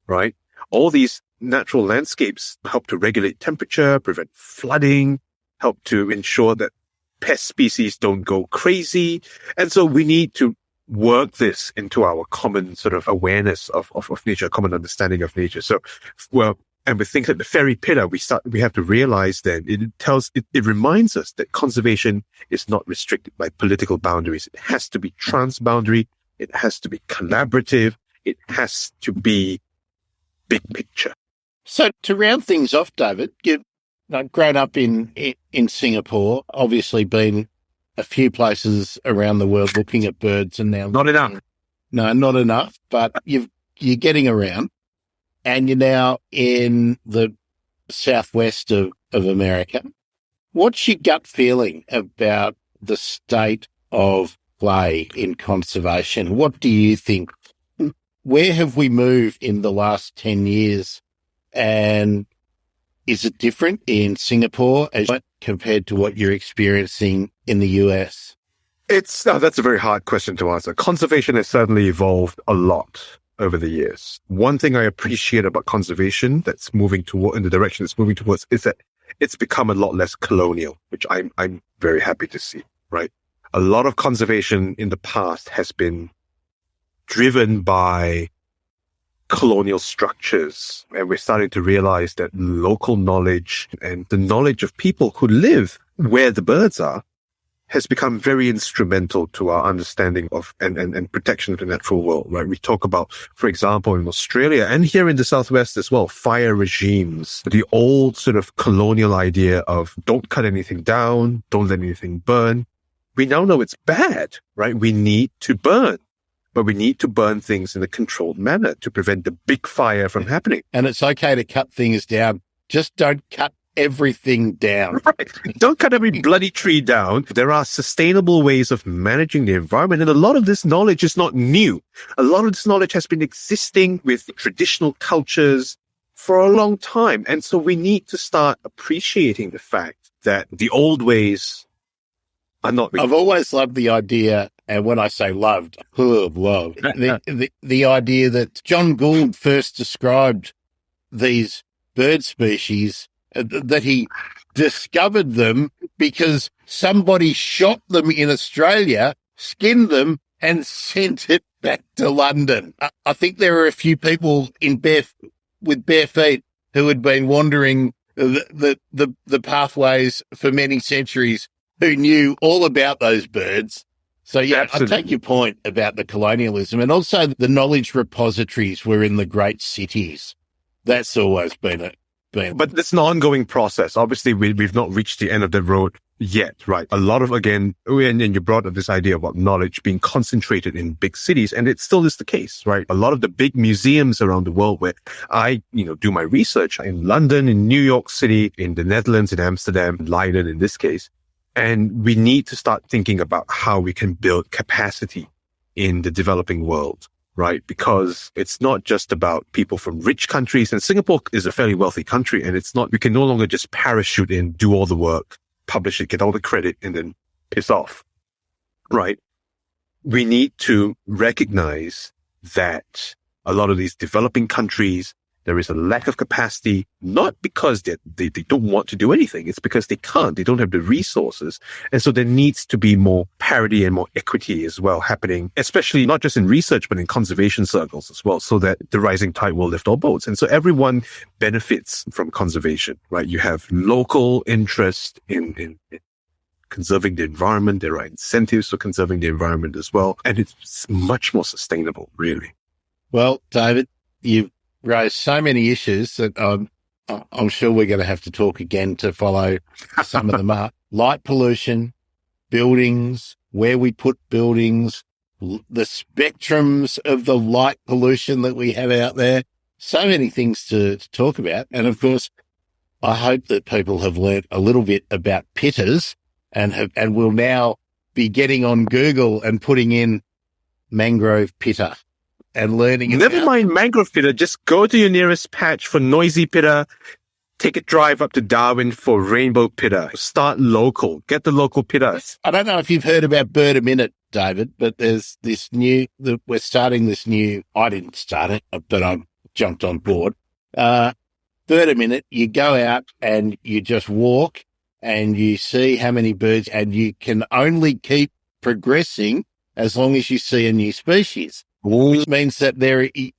right? All these natural landscapes help to regulate temperature, prevent flooding, help to ensure that pest species don't go crazy. And so we need to work this into our common sort of awareness of nature, common understanding of nature. So, well, and with things like the fairy pitta, we have to realize then it reminds us that conservation is not restricted by political boundaries. It has to be transboundary. It has to be collaborative. It has to be big picture. So to round things off, David, you've grown up in Singapore, obviously been a few places around the world looking at birds, and now not enough. No, not enough. But you're getting around. And you're now in the southwest of America. What's your gut feeling about the state of play in conservation? What do you think? Where have we moved in the last 10 years? And is it different in Singapore compared to what you're experiencing in the US? That's a very hard question to answer. Conservation has certainly evolved a lot over the years. One thing I appreciate about conservation that's moving in the direction it's moving towards is that it's become a lot less colonial, which I'm very happy to see, right? A lot of conservation in the past has been driven by colonial structures, and we're starting to realize that local knowledge and the knowledge of people who live where the birds are has become very instrumental to our understanding of and protection of the natural world, right? We talk about, for example, in Australia and here in the Southwest as well, fire regimes, the old sort of colonial idea of don't cut anything down, don't let anything burn. We now know it's bad, right? We need to burn, but we need to burn things in a controlled manner to prevent the big fire from happening. And it's okay to cut things down. Just don't cut everything down. Right. Don't cut every bloody tree down. There are sustainable ways of managing the environment. And a lot of this knowledge is not new. A lot of this knowledge has been existing with traditional cultures for a long time. And so we need to start appreciating the fact that the old ways are not... I've always loved the idea, and when I say loved, the idea that John Gould first described these bird species, that he discovered them because somebody shot them in Australia, skinned them, and sent it back to London. I think there are a few people with bare feet who had been wandering the pathways for many centuries who knew all about those birds. So, yeah, absolutely. I take your point about the colonialism, and also the knowledge repositories were in the great cities. That's always been But it's an ongoing process. Obviously, we've not reached the end of the road yet, right? A lot of, again, and you brought up this idea about knowledge being concentrated in big cities, and it still is the case, right? A lot of the big museums around the world where I, do my research in London, in New York City, in the Netherlands, in Amsterdam, Leiden in this case. And we need to start thinking about how we can build capacity in the developing world, right? Because it's not just about people from rich countries, and Singapore is a fairly wealthy country, and we can no longer just parachute in, do all the work, publish it, get all the credit, and then piss off, right? We need to recognize that a lot of these developing countries, there is a lack of capacity, not because they don't want to do anything. It's because they can't. They don't have the resources. And so there needs to be more parity and more equity as well happening, especially not just in research, but in conservation circles as well, so that the rising tide will lift all boats. And so everyone benefits from conservation, right? You have local interest in conserving the environment. There are incentives for conserving the environment as well. And it's much more sustainable, really. Well, David, you've raised so many issues that I'm sure we're going to have to talk again to follow some of them up. Light pollution, buildings, where we put buildings, the spectrums of the light pollution that we have out there. So many things to talk about. And of course, I hope that people have learnt a little bit about Pittas and will now be getting on Google and putting in mangrove pitta and learning Never about. mind mangrove pitta. Just go to your nearest patch for noisy pitta. Take a drive up to Darwin for rainbow pitta. Start local. Get the local pittas. I don't know if you've heard about Bird a Minute, David, but there's this we're starting this new, I didn't start it, but I jumped on board. Bird a Minute, you go out and you just walk and you see how many birds, and you can only keep progressing as long as you see a new species. Which means that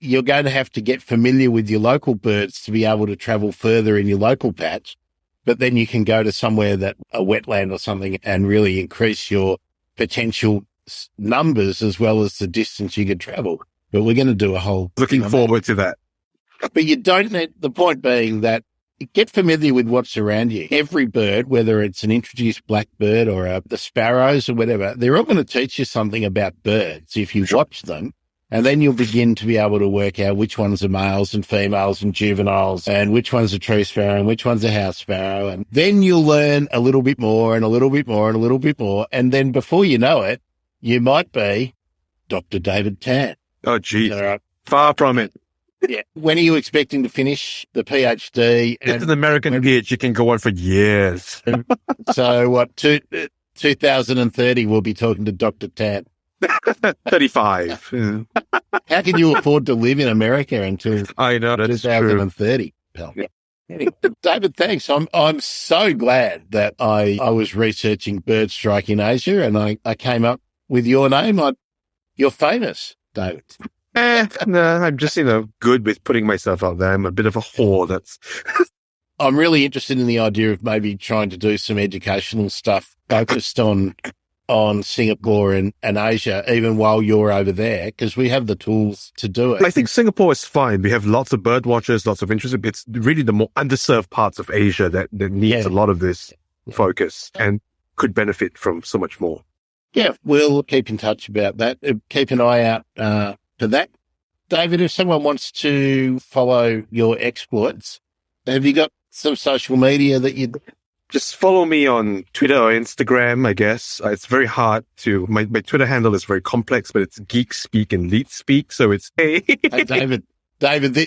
you're going to have to get familiar with your local birds to be able to travel further in your local patch. But then you can go to somewhere that a wetland or something and really increase your potential numbers as well as the distance you could travel. But we're going to do a whole... Looking forward to that. But you don't need... The point being that get familiar with what's around you. Every bird, whether it's an introduced blackbird or the sparrows or whatever, they're all going to teach you something about birds if you watch them. And then you'll begin to be able to work out which ones are males and females and juveniles and which one's a tree sparrow and which one's a house sparrow. And then you'll learn a little bit more and a little bit more and a little bit more. And then before you know it, you might be Dr. David Tan. Oh, geez. Far from it. Yeah. When are you expecting to finish the PhD? It's an American PhD. You can go on for years. So what, 2030, we'll be talking to Dr. Tan. 35. How can you afford to live in America until I know, that's 2030, pal? Yeah. Anyway, David, thanks. I'm so glad that I was researching bird strike in Asia and I came up with your name. You're famous, David. No, I'm just, good with putting myself out there. I'm a bit of a whore. I'm really interested in the idea of maybe trying to do some educational stuff focused on Singapore and Asia, even while you're over there, because we have the tools to do it. I think Singapore is fine. We have lots of bird watchers, lots of interest. It's really the more underserved parts of Asia that needs a lot of this focus and could benefit from so much more. Yeah, we'll keep in touch about that. Keep an eye out for that. David, if someone wants to follow your exploits, have you got some social media that you'd... Just follow me on Twitter or Instagram, I guess. It's very hard to... My Twitter handle is very complex, but it's Geek Speak and Leet Speak, so it's... Hey, David,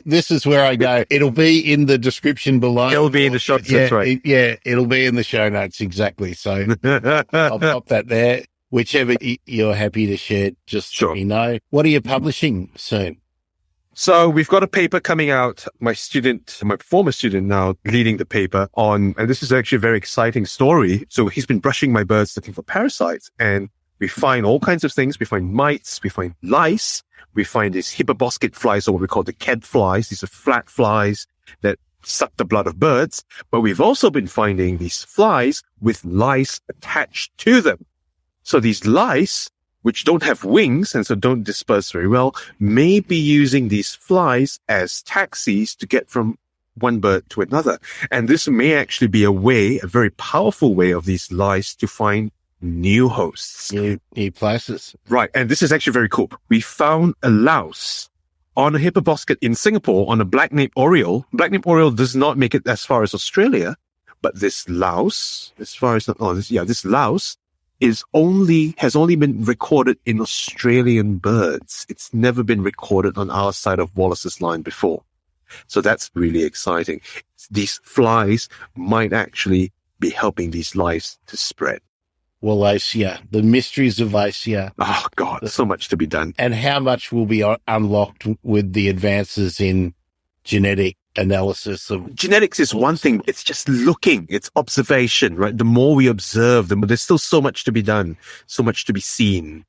this is where I go. It'll be in the description below. It'll be in the show notes, that's right. It'll be in the show notes, exactly. So I'll pop that there. Whichever you're happy to share, just let me know. What are you publishing soon? So we've got a paper coming out. My former student now leading the paper on, and this is actually a very exciting story. So he's been brushing my birds looking for parasites, and we find all kinds of things. We find mites, we find lice, we find these hippoboscate flies, or what we call the KED flies. These are flat flies that suck the blood of birds. But we've also been finding these flies with lice attached to them. So these lice, which don't have wings and so don't disperse very well, may be using these flies as taxis to get from one bird to another. And this may actually be a very powerful way of these lice to find new hosts. New places. Right. And this is actually very cool. We found a louse on a hippoboscate in Singapore on a black-naped oriole. Black-naped oriole does not make it as far as Australia, but this louse, this louse has only been recorded in Australian birds. It's never been recorded on our side of Wallace's Line before. So that's really exciting. These flies might actually be helping these lice to spread. Wallacea, the mysteries of Wallacea. Oh, God, so much to be done. And how much will be unlocked with the advances in genetic analysis of... Genetics is one thing. It's just looking. It's observation, right? The more we observe, there's still so much to be done, so much to be seen.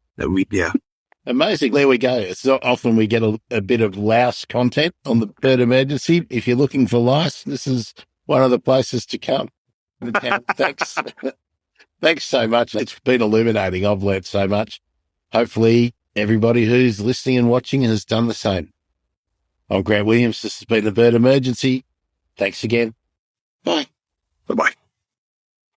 Amazing. There we go. It's not often we get a bit of louse content on the Bird Emergency. If you're looking for lice, this is one of the places to come. Thanks. Thanks so much. It's been illuminating. I've learnt so much. Hopefully everybody who's listening and watching has done the same. I'm Grant Williams. This has been the Bird Emergency. Thanks again. Bye. Bye-bye.